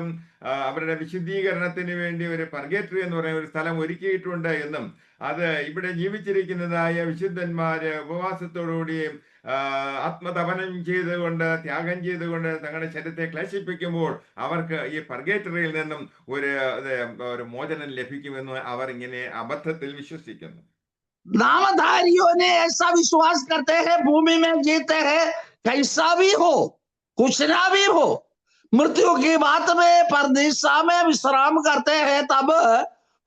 B: അവരുടെ വിശുദ്ധീകരണത്തിന് വേണ്ടി ഒരു പർഗേറ്ററി എന്ന് പറയുന്ന ഒരു സ്ഥലം ഒരുക്കിയിട്ടുണ്ട് എന്നും, അത് ഇവിടെ ജീവിച്ചിരിക്കുന്നതായ വിശുദ്ധന്മാര് ഉപവാസത്തോടുകൂടി ആത്മതപനം ചെയ്തുകൊണ്ട്, ത്യാഗം ചെയ്തുകൊണ്ട് തങ്ങളുടെ ശരീരത്തെ ക്ലേശിപ്പിക്കുമ്പോൾ അവർക്ക് ഈ പർഗേറ്ററിയിൽ നിന്നും ഒരു മോചനം ലഭിക്കുമെന്ന് അവർ ഇങ്ങനെ അബദ്ധത്തിൽ വിശ്വസിക്കുന്നു.
A: नामधारियों ने ऐसा विश्वास करते हैं, भूमि में जीते हैं, कैसा भी हो, कुछ ना भी हो, मृत्यु की बात में परदेशा में विश्राम करते हैं. तब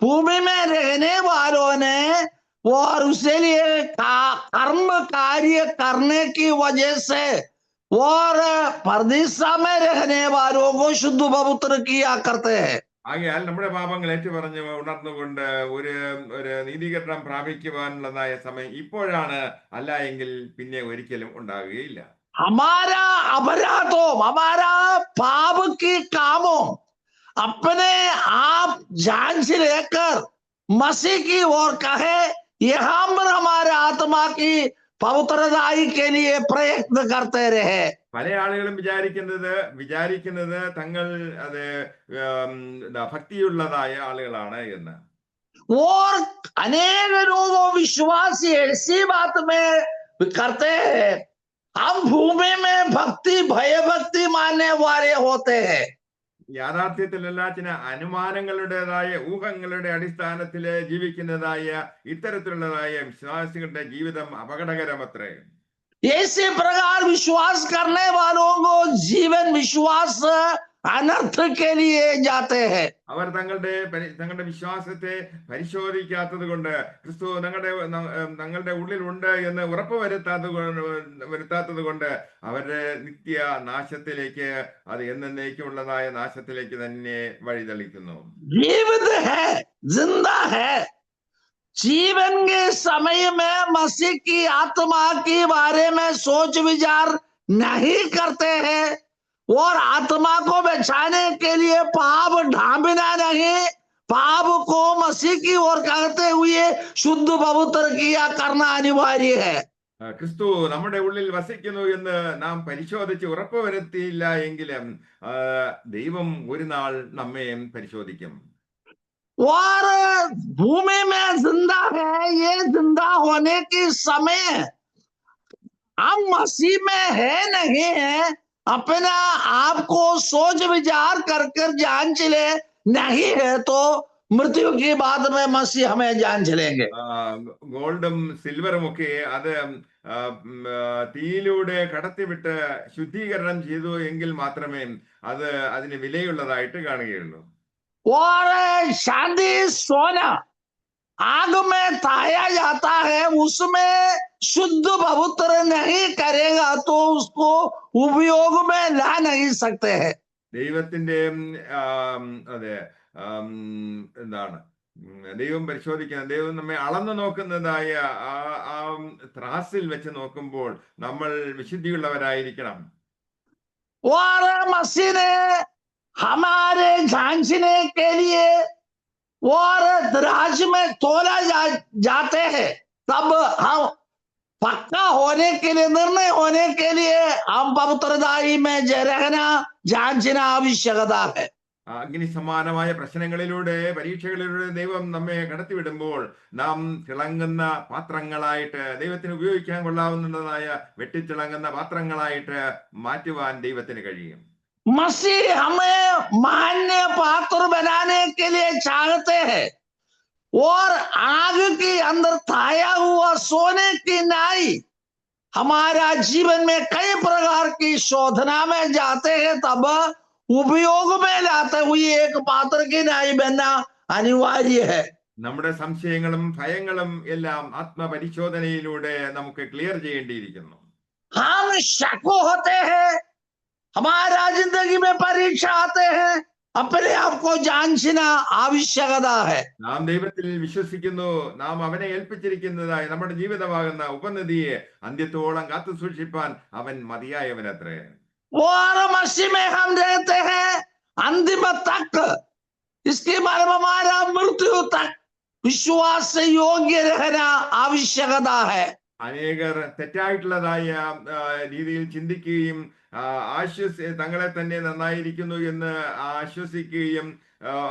A: भूमि में रहने वालों ने और उसके लिए कर्म कार्य करने की वजह से और परदेशा में रहने वालों को शुद्ध पवित्र किया करते हैं.
B: ആകയാൽ നമ്മുടെ പാപങ്ങൾ ഏറ്റുപറഞ്ഞ് ഉണർന്നുകൊണ്ട് ഒരു നീതീകരണം പ്രാപിക്കുവാനുള്ളതായ സമയം ഇപ്പോഴാണ്, അല്ല എങ്കിൽ പിന്നെ ഒരിക്കലും ഉണ്ടാകുകയില്ല.
A: हमारा अपराधों, हमारा पाप की कामों अपने आप जांच लेकर मसीह की ओर कहे, यहाँ पर हमारे आत्मा की पवित्रताई के लिए प्रयत्न करते रहे.
B: പല ആളുകളും വിചാരിക്കുന്നത് തങ്ങൾ അത് ഭക്തിയുള്ളതായ ആളുകളാണ് എന്ന്.
A: और अनेक लोगों विश्वासी ऐसी बात में करते हैं, हम भूमि में भक्ति भय भक्ति मानने वाले होते हैं.
B: യാഥാർത്ഥ്യത്തിലല്ല, ചില അനുമാനങ്ങളുടേതായ ഊഹങ്ങളുടെ അടിസ്ഥാനത്തിൽ ജീവിക്കുന്നതായ ഇത്തരത്തിലുള്ളതായ വിശ്വാസികളുടെ ജീവിതം അപകടകരമത്രേ.
A: इसी प्रकार विश्वास करने वालों को जीवन विश्वास अनर्थ के लिए जाते हैं.
B: അവർ തങ്ങളുടെ വിശ്വാസത്തെ പരിശോധിക്കാത്തത് കൊണ്ട്, ക്രിസ്തു തങ്ങളുടെ ഉള്ളിലുണ്ട് എന്ന് ഉറപ്പ് വരുത്താത്തത് കൊണ്ട് അവരുടെ നിത്യ നാശത്തിലേക്ക്, അത് എന്നേക്കുമുള്ളതായ നാശത്തിലേക്ക് തന്നെ വഴിതെളിക്കുന്നു.
A: जीवित है, जिंदा है. जीवन के समय में मसीह की आत्मा के बारे में सोच विचार नहीं करते हैं और आत्मा को बचाने के लिए पाप ढांपना नहीं, पाप को मसीह की ओर करते हुए शुद्ध पवित्र किया करना अनिवार्य है.
B: ക്രിസ്തു നമ്മുടെ ഉള്ളിൽ വസിക്കുന്നു എന്ന് നാം പരിശോധിച്ച് ഉറപ്പ് വരുത്തിയില്ല എങ്കിലും ദൈവം ഒരു നാൾ നമ്മെ പരിശോധിക്കും.
A: और भूमि में जिंदा है, ये जिंदा होने के समय हम मसीह में है नहीं है, अपना आप को सोच विचार कर जांच ले, नहीं है तो मृत्यु की बाद में मसीह हमें जांच लेंगे.
B: ഗോൾഡും സിൽവറും ഒക്കെ അത് തീയിലൂടെ കടത്തിവിട്ട് ശുദ്ധീകരണം ചെയ്തു എങ്കിൽ മാത്രമേ അത് അതിന് വിലയുള്ളതായിട്ട് കാണുകയുള്ളൂ.
A: और चांदी सोना आग में ताया जाता है, उसमें शुद्ध पवित्र नहीं करेगा तो उसको उपयोग में ला नहीं सकते हैं.
B: ദൈവത്തിന്റെ അതെ എന്താണ് ദൈവം പരിശോധിക്കുന്ന, ദൈവം നമ്മെ അളന്നു നോക്കുന്നതായ ആ ത്രാസിൽ വെച്ച് നോക്കുമ്പോൾ നമ്മൾ വിശുദ്ധിയുള്ളവരായിരിക്കണം.
A: और मसीह ने हमारे जांचने के लिए और दराज में तोला जाते हैं, तब हम पक्का होने के लिए, निर्णय होने के लिए हम पवित्रताई में रहना जांचना आवश्यकता है.
B: അഗ്നി സമാനമായ പ്രശ്നങ്ങളിലൂടെ, പരീക്ഷകളിലൂടെ ദൈവം നമ്മെ കടത്തിവിടുമ്പോൾ നാം തിളങ്ങുന്ന പാത്രങ്ങളായിട്ട്, ദൈവത്തിന് ഉപയോഗിക്കാൻ കൊള്ളാവുന്നതായ വെട്ടിത്തിളങ്ങുന്ന പാത്രങ്ങളായിട്ട് മാറ്റുവാൻ ദൈവത്തിന് കഴിയും.
A: मसीह हमें मान्य पात्र बनाने के लिए चाहते हैं और आग के अंदर ताया हुआ सोने की नाई हमारा जीवन में कई प्रकार की शोधना में जाते हैं, तब उपयोग में लाते हुए एक पात्र की नाई बनना अनिवार्य है.
B: നമ്മുടെ സംശയങ്ങളും ഭയങ്ങളും എല്ലാം ആത്മപരിശോധനയിലൂടെ നമുക്ക് ക്ലിയർ ചെയ്യേണ്ടിയിരിക്കുന്നു.
A: हम शक होते हैं, हमारा जिंदगी में परीक्षा आते हैं, अपने आप को जांचना आवश्यकता है.
B: നാം ദൈവത്തിൽ വിശ്വസിക്കുന്നു, നാം അവനെ ഏൽപ്പിച്ചിരിക്കുന്നതായി നമ്മുടെ ജീവിതമാകുന്ന ഉപനിധിയെ അന്ത്യത്തോളം കാത്തു സൂക്ഷിപ്പാൻ അവൻ മതിയായവനത്രേ.
A: और मसीह में हम रहते हैं अंतिम तक, इसके बारे में हमारा मृत्यु तक विश्वास से योग्य रहना आवश्यकता है.
B: അനേകർ തെറ്റായിട്ടുള്ളതായ രീതിയിൽ ചിന്തിക്കുകയും തങ്ങളെ തന്നെ നന്നായിരിക്കുന്നു എന്ന് ആശ്വസിക്കുകയും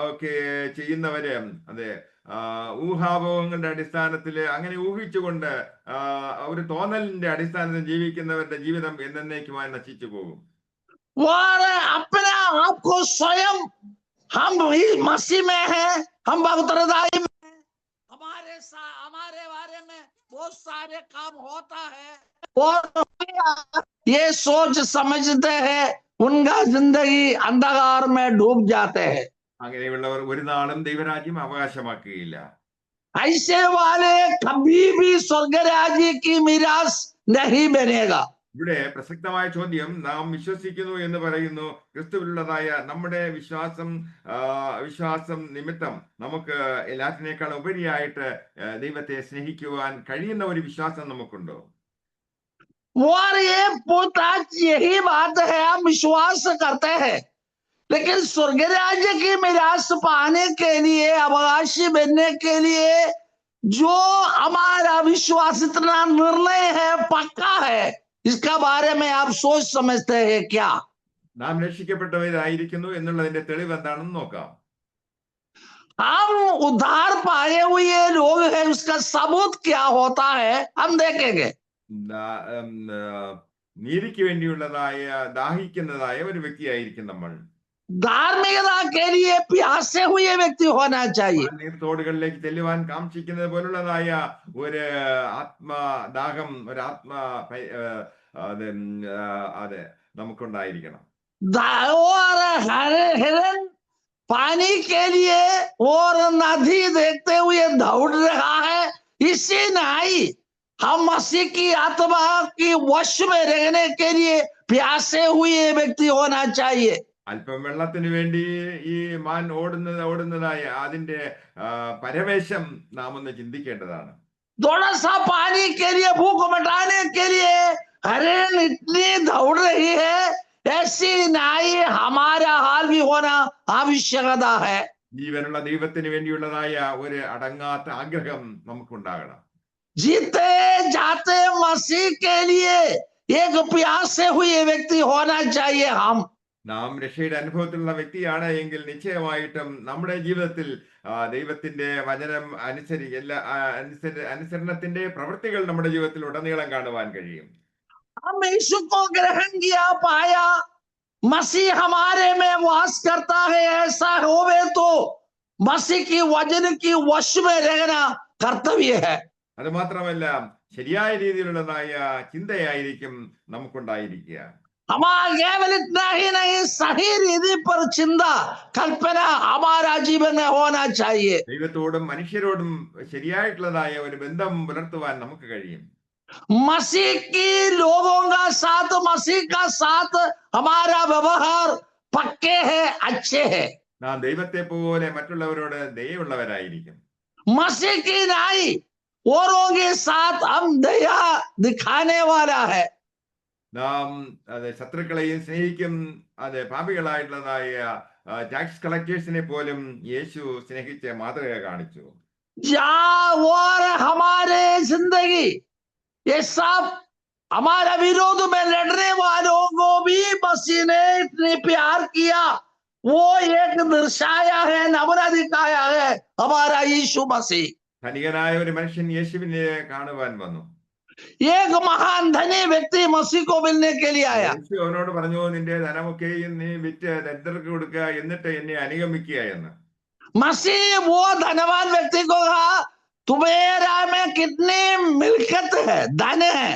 B: ഒക്കെ ചെയ്യുന്നവര്, അതെ, ഊഹാഭോഗങ്ങളുടെ അടിസ്ഥാനത്തിൽ അങ്ങനെ ഊഹിച്ചുകൊണ്ട് ഒരു തോന്നലിന്റെ അടിസ്ഥാനത്തിൽ ജീവിക്കുന്നവരുടെ ജീവിതം എന്നേക്കുമായി നശിച്ചു പോകും.
A: अपने आप को स्वयं हम मसीह में हैं, हम पवित्रताई में हैं, हमारे बारे में बहुत सारे काम होता है और ये सोच समझते हैं, उनका जिंदगी अंधकार में डूब जाते हैं.
B: അങ്ങനെയുള്ളവർ ഒരു നാളും ദൈവരാജ്യം അവകാശമാക്കുകയില്ല.
A: ऐसे वाले कभी भी स्वर्ग राज्य की मिरास नहीं बनेगा.
B: ഇവിടെ പ്രസക്തമായ ചോദ്യം, നാം വിശ്വസിക്കുന്നു എന്ന് പറയുന്നു, ക്രിസ്തുവിലുള്ളതായ നമ്മുടെ വിശ്വാസം നിമിത്തം നമുക്ക് എല്ലാത്തിനേക്കാൾ ഉപരിയായിട്ട് ദൈവത്തെ സ്നേഹിക്കുവാൻ കഴിയുന്ന ഒരു വിശ്വാസം നമുക്കുണ്ടോ?
A: और ये पूछताछ यही बात है, हम विश्वास करते हैं, लेकिन स्वर्ग राज्य की मिरास पाने के लिए, अवकाशी बनने के लिए जो हमारा विश्वास इतना निर्णय है, पक्का है, इसका बारे में आप सोच समझते हैं क्या?
B: നാം രക്ഷിക്കപ്പെട്ടവരായിരിക്കുന്നു എന്നുള്ളതിന്റെ തെളിവ് എന്താണെന്ന് നോക്കാം.
A: हम उद्धार पाए हुए लोग हैं, उसका सबूत क्या होता है हम देखेंगे.
B: നീതിക്ക് വേണ്ടിയുള്ളതായ ദാഹിക്കുന്നതായ ഒരു വ്യക്തിയായിരിക്കും നമ്മൾ.
A: धार्मिकता के लिए प्यासे हुए व्यक्ति होना चाहिए।
B: നീർത്തോടുകളിലേക്ക് ചെല്ലുവാൻ കാക്ഷിക്കുന്നത് പോലുള്ളതായ ഒരു ആത്മദാഹം, ഒരു അത് അതെ നമുക്കുണ്ടായിരിക്കണം.
A: और हिरन पानी के लिए और नदी देखते हुए दौड़ रहा है, इसी नहीं हम मसीह की आत्मा की वश में रहने के लिए प्यासे हुए व्यक्ति होना चाहिए।
B: അല്പം വെള്ളത്തിന് വേണ്ടി ഈ മാൻ ഓടുന്നതായ അതിന്റെ പരവേശം നാം ഒന്ന് ചിന്തിക്കേണ്ടതാണ്.
A: थोड़ा सा पानी के लिए भूख मिटाने के लिए हिरन इतनी दौड़ रही है, ऐसी नहीं हमारा हाल भी होना आवश्यकता है।
B: ജീവനുള്ള ദൈവത്തിന് വേണ്ടിയുള്ളതായ ഒരു അടങ്ങാത്ത ആഗ്രഹം നമുക്കുണ്ടാകണം.
A: जीते जाते मसीह के लिए एक प्यासे हुए व्यक्ति होना चाहिए। हम
B: നാം രക്ഷയുടെ അനുഭവത്തിലുള്ള വ്യക്തിയാണ് എങ്കിൽ നിശ്ചയമായിട്ടും നമ്മുടെ ജീവിതത്തിൽ ദൈവത്തിന്റെ വചനം അനുസരണത്തിന്റെ പ്രവൃത്തികൾ നമ്മുടെ ജീവിതത്തിൽ ഉടനീളം കാണുവാൻ കഴിയും.
A: हम यीशु को ग्रहण किया, पाया, मसीह हमारे में वास करता है, ऐसा होवे तो मसीह की वचन की वश में रहना कर्तव्य है।
B: അത് മാത്രമല്ല ശരിയായ രീതിയിലുള്ളതായ ചിന്തയായിരിക്കും നമുക്കുണ്ടായിരിക്കുക.
A: हमारा केवल इतना ही नहीं, सही रीति पर चिंता कल्पना हमारा जीवन में होना चाहिए।
B: ദൈവത്തോടും മനുഷ്യരോടും ശരിയായിട്ടുള്ളതായ ഒരു ബന്ധം പുലർത്തുവാൻ നമുക്ക് കഴിയും.
A: मसीह की लोगों का साथ, मसीह का साथ हमारा व्यवहार पक्के है, अच्छे है।
B: നാം ദൈവത്തെ പോലെ മറ്റുള്ളവരോട് ദയയുള്ളവരായിരിക്കും.
A: मसीह की नहीं औरों के साथ हम दया दिखाने वाला है।
B: നാം ശത്രുക്കളെയും സ്നേഹിക്കും. പാപികളായിട്ടുള്ളതായ ടാക്സ് കളക്ടേഴ്സിനെ പോലും യേശു സ്നേഹിച്ച് മാതൃക കാണിച്ചു.
A: और हमारे जिंदगी ये सब हमारा विरोध में लड़ने वालों को भी मसीह ने इतने प्यार किया, वो एक दर्शाया है, नमूना दिखाया है हमारा यीशु मसीह।
B: ധനികനായ ഒരു മനുഷ്യൻ യേശുവിനെ കാണുവാൻ വന്നു.
A: एक महान धनी व्यक्ति मसीह को मिलने के लिए आया।
B: യേശു അവനോട് പറഞ്ഞു, നിന്റെ ധനമൊക്കെയും നീ വിറ്റ് ദരിദ്രർക്ക് കൊടുക്കുക, എന്നിട്ട് എന്നെ അനുഗമിക്കുക എന്ന്.
A: मसीह वो धनवान व्यक्ति को कहा, तुम्हारा में कितनी मिल्कियत है, धन है,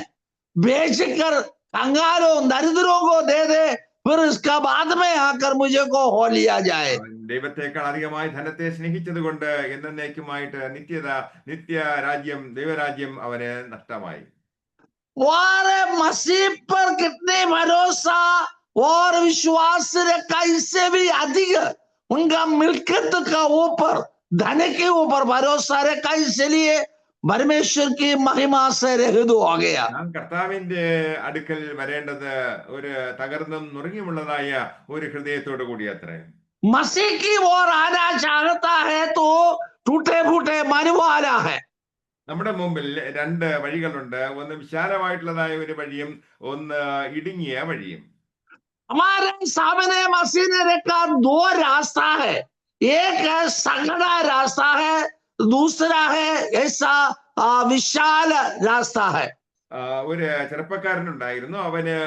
A: बेचकर कंगालों दरिद्रों को दे दे, फिर इसका बाद में आकर मुझे को हो लिया जाए।
B: ദൈവത്തെക്കാൾ അധികമായി ധനത്തെ സ്നേഹിച്ചത് കൊണ്ട് എന്നേക്കുമായിട്ട് നിത്യ രാജ്യം, ദൈവരാജ്യം അവന് നഷ്ടമായി.
A: मसीह पर कितने भरोसा और विश्वास रखा, इससे भी अधिक उनका मिल्कियत का ऊपर, धन के ऊपर भरोसा रखा, इसलिए परमेश्वर की महिमा से रहित हो गया।
B: നാം കർത്താവിന്റെ അടുക്കൽ വരേണ്ടത് ഒരു തകർന്നും നുറുങ്ങിയുള്ളതായ ഒരു ഹൃദയത്തോടു കൂടി അത്രേ.
A: मसीह की ओर आना चाहता है तो टूटे फूटे मन वाला है।
B: നമ്മുടെ മുമ്പിൽ രണ്ട് വഴികളുണ്ട്. ഒന്ന് വിശാലമായിട്ടുള്ളതായ ഒരു വഴിയും ഒന്ന് ഇടുങ്ങിയ വഴിയും.
A: हमारे सामने मसीह ने रखा दो रास्ता है, एक है संगड़ा रास्ता है, दूसरा है ऐसा विशाल रास्ता है।
B: ഒരു ചെറുപ്പക്കാരനുണ്ടായിരുന്നു. അവന്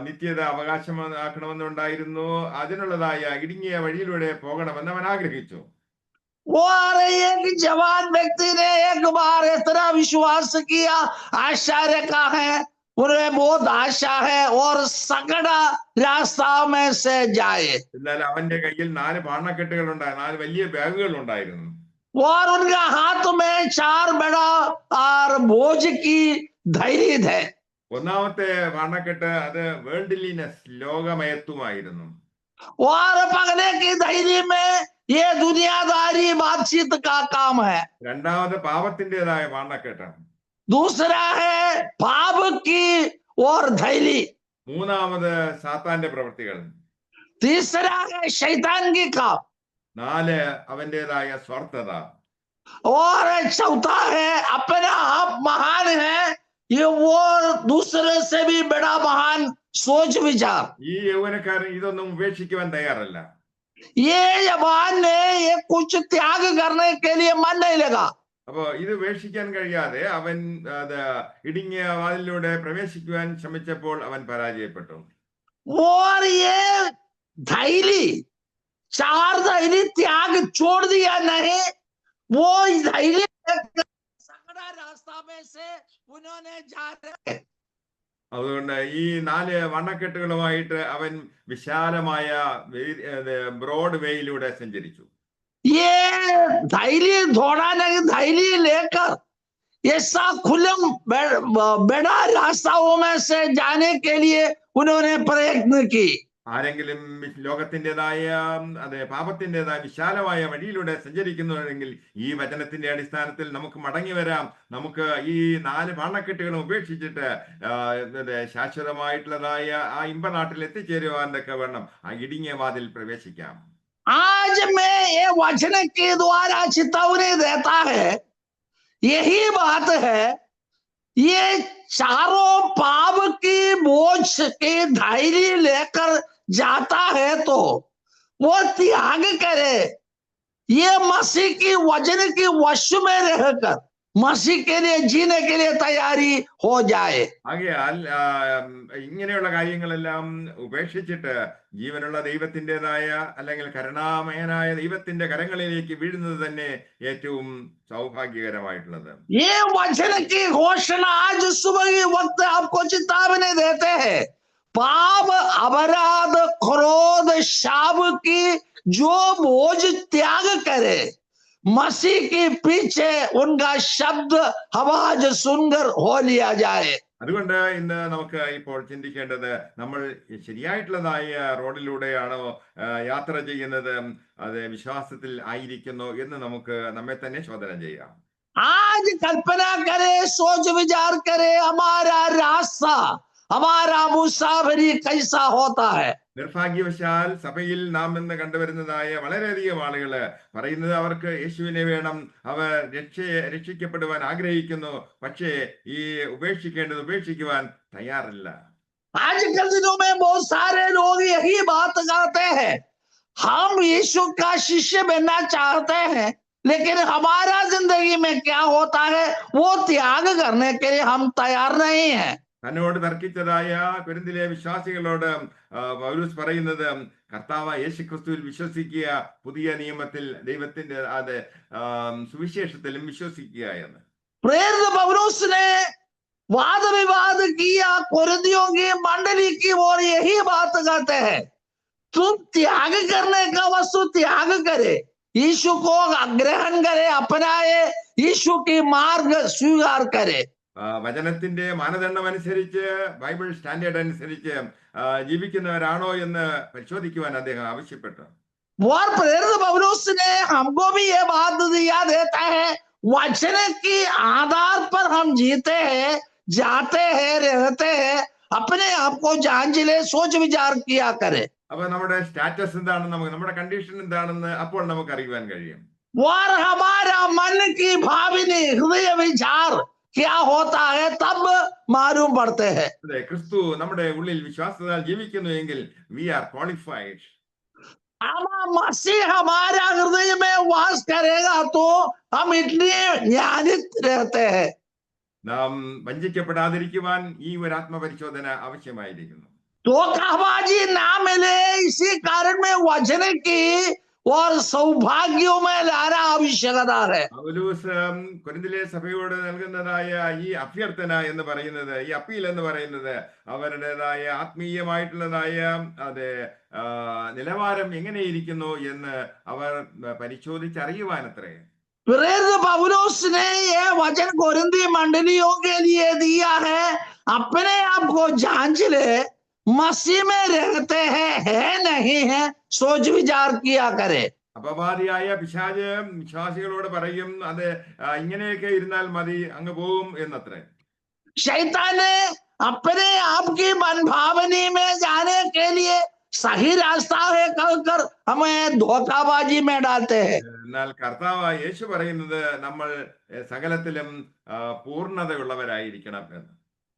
B: നിത്യത അവകാശമാക്കണമെന്നുണ്ടായിരുന്നു. അതിനുള്ളതായ ഇടുങ്ങിയ വഴിയിലൂടെ പോകണമെന്ന് അവൻ ആഗ്രഹിച്ചു.
A: और एक जवान व्यक्ति ने एक बार इतना विश्वास किया, आशा रखा है, उन्हें बहुत आशा है और संगड़ा रास्ता में से जाए।
B: എന്നാൽ അവന്റെ കയ്യിൽ 4 പാണക്കെട്ടുകൾ ഉണ്ടായി, 4 വലിയ ബാഗുകൾ ഉണ്ടായിരുന്നു.
A: और उनका हाथ में 4 बड़ा और बोझ की धैर्य थे।
B: ഒന്നാമത്തെ പാണക്കെട്ട് അത് വേൾഡ്ലിനെസ്, ലോകമയത്വമായിരുന്നു.
A: और पकड़ने की धैर्य में ये दुनियादारी बातचीत का काम है।
B: രണ്ടാമത് പാപത്തിൻ്റെതായ പാണക്കെട്ടാണ്.
A: दूसरा है पाप की और धैर्य।
B: മൂന്നാമത് സാത്താന്റെ പ്രവൃത്തികൾ.
A: तीसरा है शैतान की काम।
B: 4 അവന്റേതായ സ്വാർത്ഥത.
A: और चौथा है अपना आप महान है, ये वो दूसरे से भी बड़ा महान सोच विचार।
B: ഈ യൗവനക്കാരൻ ഇതൊന്നും ഉപേക്ഷിക്കുവാൻ തയ്യാറല്ല.
A: ये जवान ने ये कुछ त्याग करने के लिए मन नहीं लगा।
B: അപ്പോ ഇത് ഉപേക്ഷിക്കാൻ കഴിയാതെ അവൻ ഇടുങ്ങിയ വാതിലൂടെ പ്രവേശിക്കുവാൻ ശ്രമിച്ചപ്പോൾ അവൻ പരാജയപ്പെട്ടു.
A: और ये धैर्य, 4 धैर्य त्याग छोड़ दिया नहीं, वो धैर्य संकड़ा रास्ता में से उन्होंने जा रहे।
B: അതുകൊണ്ട് ഈ 4 വണ്ണക്കെട്ടുകളുമായിട്ട് അവൻ വിശാലമായ ബ്രോഡ് വേയിലൂടെ സഞ്ചരിച്ചു.
A: ये धैर्य दौड़ा नहीं, धैर्य लेकर ऐसा खुलम बड़ा रास्ताओं में से जाने के लिए उन्होंने प्रयत्न की.
B: ആരെങ്കിലും ലോകത്തിൻ്റെതായ പാപത്തിൻ്റെതായ വിശാലമായ വഴിയിലൂടെ സഞ്ചരിക്കുന്നുണ്ടെങ്കിൽ ഈ വചനത്തിന്റെ അടിസ്ഥാനത്തിൽ നമുക്ക് മടങ്ങി വരാം. നമുക്ക് ഈ 4 പാണക്കെട്ടുകളും ഉപേക്ഷിച്ചിട്ട് ശാശ്വതമായിട്ടുള്ളതായ ആ ഇമ്പനാട്ടിൽ എത്തിച്ചേരുവാനൊക്കെ വേണം ആ ഇടുങ്ങിയ വാതിൽ പ്രവേശിക്കാം.
A: आज मैं ये वचन के द्वारा चेतावनी देता है, यही बात है, ये चारों पाप की बोझ के धैर्य लेकर जाता है तो वो त्याग करे, ये मसीह की वचन की वश में रहकर मसीह के लिए जीने के लिए तैयारी हो जाए.
B: ആകയാൽ ഇങ്ങനെയുള്ള കാര്യങ്ങളെല്ലാം ഉപേക്ഷിച്ചിട്ട് ജീവനുള്ള ദൈവത്തിൻ്റെതായ അല്ലെങ്കിൽ കരുണാമയനായ ദൈവത്തിന്റെ കരങ്ങളിലേക്ക് വീഴുന്നത് തന്നെ ഏറ്റവും സൗഭാഗ്യകരമായിട്ടുള്ളത്.
A: ये वचन की घोषणा आज सुबह के वक्त आपको चेतावनी देते हैं, पाप, अपराध, क्रोध, शाप की जो बोझ त्याग करे, मसीह के पीछे उनका शब्द आवाज सुनकर हो लिया जाए.
B: അതുകൊണ്ട് ഇന്ന് നമുക്ക് ഇപ്പോൾ ചിന്തിക്കേണ്ടത്, നമ്മൾ ശരിയായിട്ടുള്ളതായ റോഡിലൂടെയാണോ യാത്ര ചെയ്യുന്നത്, അത് വിശ്വാസത്തിൽ ആയിരിക്കുന്നു എന്ന് നമുക്ക് നമ്മെ തന്നെ ശോധന ചെയ്യാം.
A: आज कल्पना करे, सोच विचार करे, हमारा रास्ता, हमारा मुसाफरी कैसा होता है.
B: നിർഭാഗ്യവശാൽ സഭയിൽ നാം ഇന്ന് കണ്ടുവരുന്നതായ വളരെയധികം ആളുകള് പറയുന്നത് അവർക്ക് യേശുവിനെ വേണം, അവർ രക്ഷിക്കപ്പെടുവാൻ ആഗ്രഹിക്കുന്നു, പക്ഷേ ഈ ഉപേക്ഷിക്കുവാൻ തയ്യാറില്ല.
A: आजकल दिनों में बहुत सारे लोग यही बात करते हैं, हम यीशु का शिष्य बनना चाहते हैं, लेकिन हमारा जिंदगी में क्या होता है वो त्याग करने के लिए हम तैयार नहीं है.
B: തന്നോട് തർക്കിച്ചതായ കൊരിന്തിലെ വിശ്വാസികളോട് പൗലോസ് പറയുന്നത്, കർത്താവ് യേശുക്രിസ്തുവിൽ വിശ്വസിക്കുക, പുതിയ നിയമത്തിൽ ദൈവത്തിന്റെ സുവിശേഷത്തിലും വിശ്വസിക്കുക എന്ന്.
A: प्रेरित पौलुस ने वाद विवाद किया कोरिन्थियों की मंडली की और यही बात कहते हैं, तुम त्याग करने का वस्तु त्याग करे, यीशु को ग्रहण करे, अपनाए, यीशु की मार्ग स्वीकार करे.
B: വചനത്തിന്റെ മാനദണ്ഡം അനുസരിച്ച്, ബൈബിൾ സ്റ്റാൻഡേർഡ് അനുസരിച്ച് ജീവിക്കുന്നവരാണോ എന്ന് പരിശോധിക്കുവാൻ അദ്ദേഹം ആവശ്യപ്പെട്ടു.
A: और प्रेरित पौलुस ने हमको भी ये बात दिया देता है, वचन के आधार पर हम जीते हैं, जाते हैं, रहते हैं, अपने आप को जांच ले, सोच विचार किया करे.
B: അപ്പൊ നമ്മുടെ സ്റ്റാറ്റസ് എന്താണെന്ന് നമ്മുടെ കണ്ടീഷൻ എന്താണെന്ന് അപ്പോൾ നമുക്ക് അറിയുവാൻ കഴിയും.
A: और हमारा मन की भावनी, हृदय विचार क्या होता है तब मालूम पड़ते हैं.
B: അതെ, ക്രിസ്തു നമ്മുടെ ഉള്ളിൽ വിശ്വാസത്താൽ ജീവിക്കുന്നു എങ്കിൽ വി ആർ ക്വാളിഫൈഡ്.
A: मसीह हमारा हृदय में वास करेगा तो हम इतने ज्ञानित रहते हैं.
B: നാം വഞ്ചിക്കപ്പെടാതിരിക്കുവാൻ ഈ ഒരു ആത്മപരിശോധന ആവശ്യമായിരിക്കുന്നു.
A: धोखाबाजी ना मिले, इसी कारण में वचन की और सौभाग्यों में लाना आवश्यकता है.
B: പൗലോസ് കൊരിന്തിലെ സഭയോട് നൽകുന്നതായ ഈ അഭ്യർത്ഥന എന്ന് പറയുന്നത്, ഈ അപ്പീൽ എന്ന് പറയുന്നത്, അവരുടേതായ ആത്മീയമായിട്ടുള്ളതായ നിലവാരം എങ്ങനെയിരിക്കുന്നു എന്ന് അവർ പരിശോധിച്ചറിയുവാനത്രേ.
A: प्रेरित पौलुस ने यह वचन कोरिन्थी मंडलियों के लिए दिया है, अपने आप को जांच ले, मसीह में रहते हैं, है नहीं है, सोच विचार किया करे.
B: അപവാദിയായ പിശാച് വിശ്വാസികളോട് പറയും, അത് ഇങ്ങനെയൊക്കെ ഇരുന്നാൽ മതി, അങ്ങ് പോകും എന്നത്രേ.
A: शैतान ने अपने आप की मन भावनी में जाने के लिए सही रास्ता है कहकर हमें धोखाबाजी में डालते हैं.
B: എന്നാൽ കർത്താവ് യേശു പറയുന്നത് നമ്മൾ സകലത്തിലും പൂർണ്ണതയുള്ളവരായിരിക്കണം എന്ന്.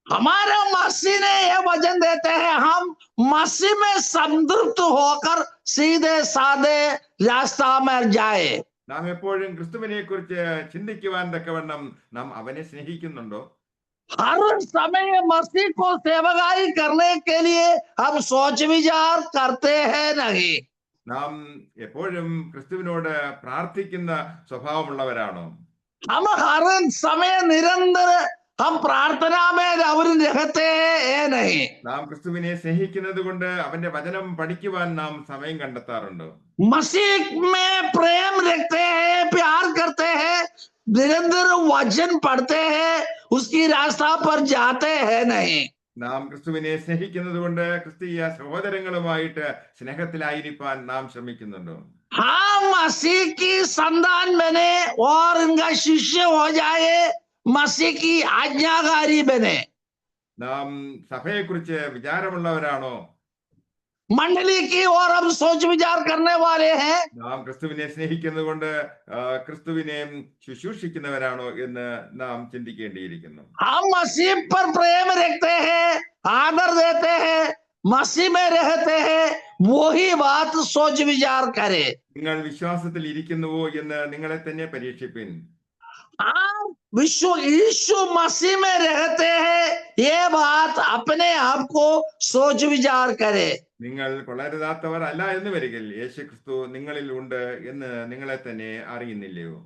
A: हमारे मसीह ने यह वचन देते हैं, हम मसीह में संतृप्त होकर सीधे साधे रास्ता में जाए.
B: നാം എപ്പോഴും ക്രിസ്തുവിനെ കുറിച്ച് ചിന്തിക്കുവാൻ തക്കവണ്ണം നാം അവനെ സ്നേഹിക്കുന്നുണ്ടോ?
A: हर समय मसीह को सेवकाई करने के लिए हम सोच विचार करते हैं नहीं।
B: നാം എപ്പോഴും ക്രിസ്തുവിനോട് പ്രാർത്ഥിക്കുന്ന സ്വഭാവമുള്ളവരാണോ?
A: हम हर समय निरंतर हम प्रार्थना में रहते हैं नहीं।
B: നാം ക്രിസ്തുവിനെ സ്നേഹിക്കുന്നത് കൊണ്ട് അവന്റെ വചനം പഠിക്കുവാൻ നാം സമയം കണ്ടെത്താറുണ്ടോ?
A: मसीह में प्रेम रखते हैं, प्यार करते हैं, निरंतर वचन पढ़ते हैं, उसकी रास्ता पर जाते हैं नहीं।
B: നാം ക്രിസ്തുവിനെ സ്നേഹിക്കുന്നത് കൊണ്ട് ക്രിസ്തീയ സഹോദരങ്ങളുമായിട്ട് സ്നേഹത്തിലായിരിക്കാൻ നാം ശ്രമിക്കുന്നുണ്ടോ?
A: हाँ, मसीह की संतान बने और इनका शिष्य हो जाए, मसीह की आज्ञाकारी बने।
B: നാം സഭയെക്കുറിച്ച് വിചാരമുള്ളവരാണോ?
A: मंडली की और हम सोच विचार करने वाले हैं।
B: നാം ക്രിസ്തുവിനെ സ്നേഹിക്കുന്നത് കൊണ്ട് ക്രിസ്തുവിനെ ശുശ്രൂഷിക്കുന്നവരാണോ എന്ന് നാം ചിന്തിക്കേണ്ടിയിരിക്കുന്നു.
A: हम मसीह पर प्रेम रखते हैं, आदर देते हैं, मसीह में रहते हैं, वही बात सोच विचार करे।
B: നിങ്ങൾ വിശ്വാസത്തിൽ ഇരിക്കുന്നുവോ എന്ന് നിങ്ങളെ തന്നെ പരീക്ഷിപ്പിൻ.
A: आप विश्व यीशु मसीह में रहते हैं, ये बात अपने आप को सोच विचार करे।
B: നിങ്ങൾ കൊള്ളരുതാത്തവർ അല്ല എന്ന് വരികിൽ യേശു ക്രിസ്തു നിങ്ങളിൽ ഉണ്ട് എന്ന് നിങ്ങളെ തന്നെ അറിയുന്നില്ലയോ?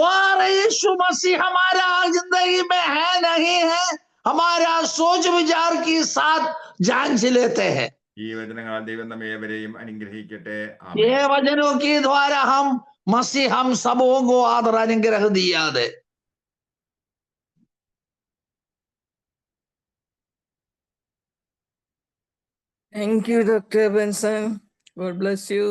A: और यीशु मसीह हमारा जिंदगी में है नहीं है, हमारा सोच विचार के साथ जांच लेते हैं।
B: ഈ വചനങ്ങളാൽ ദൈവം നമ്മെ ഏവരെയും അനുഗ്രഹിക്കട്ടെ. ആമേൻ.
A: ये वचनों के द्वारा हम मसीह हम सबों को आदर अनुग्रह दिया दे।
C: Thank you, Dr. Benson. God bless you.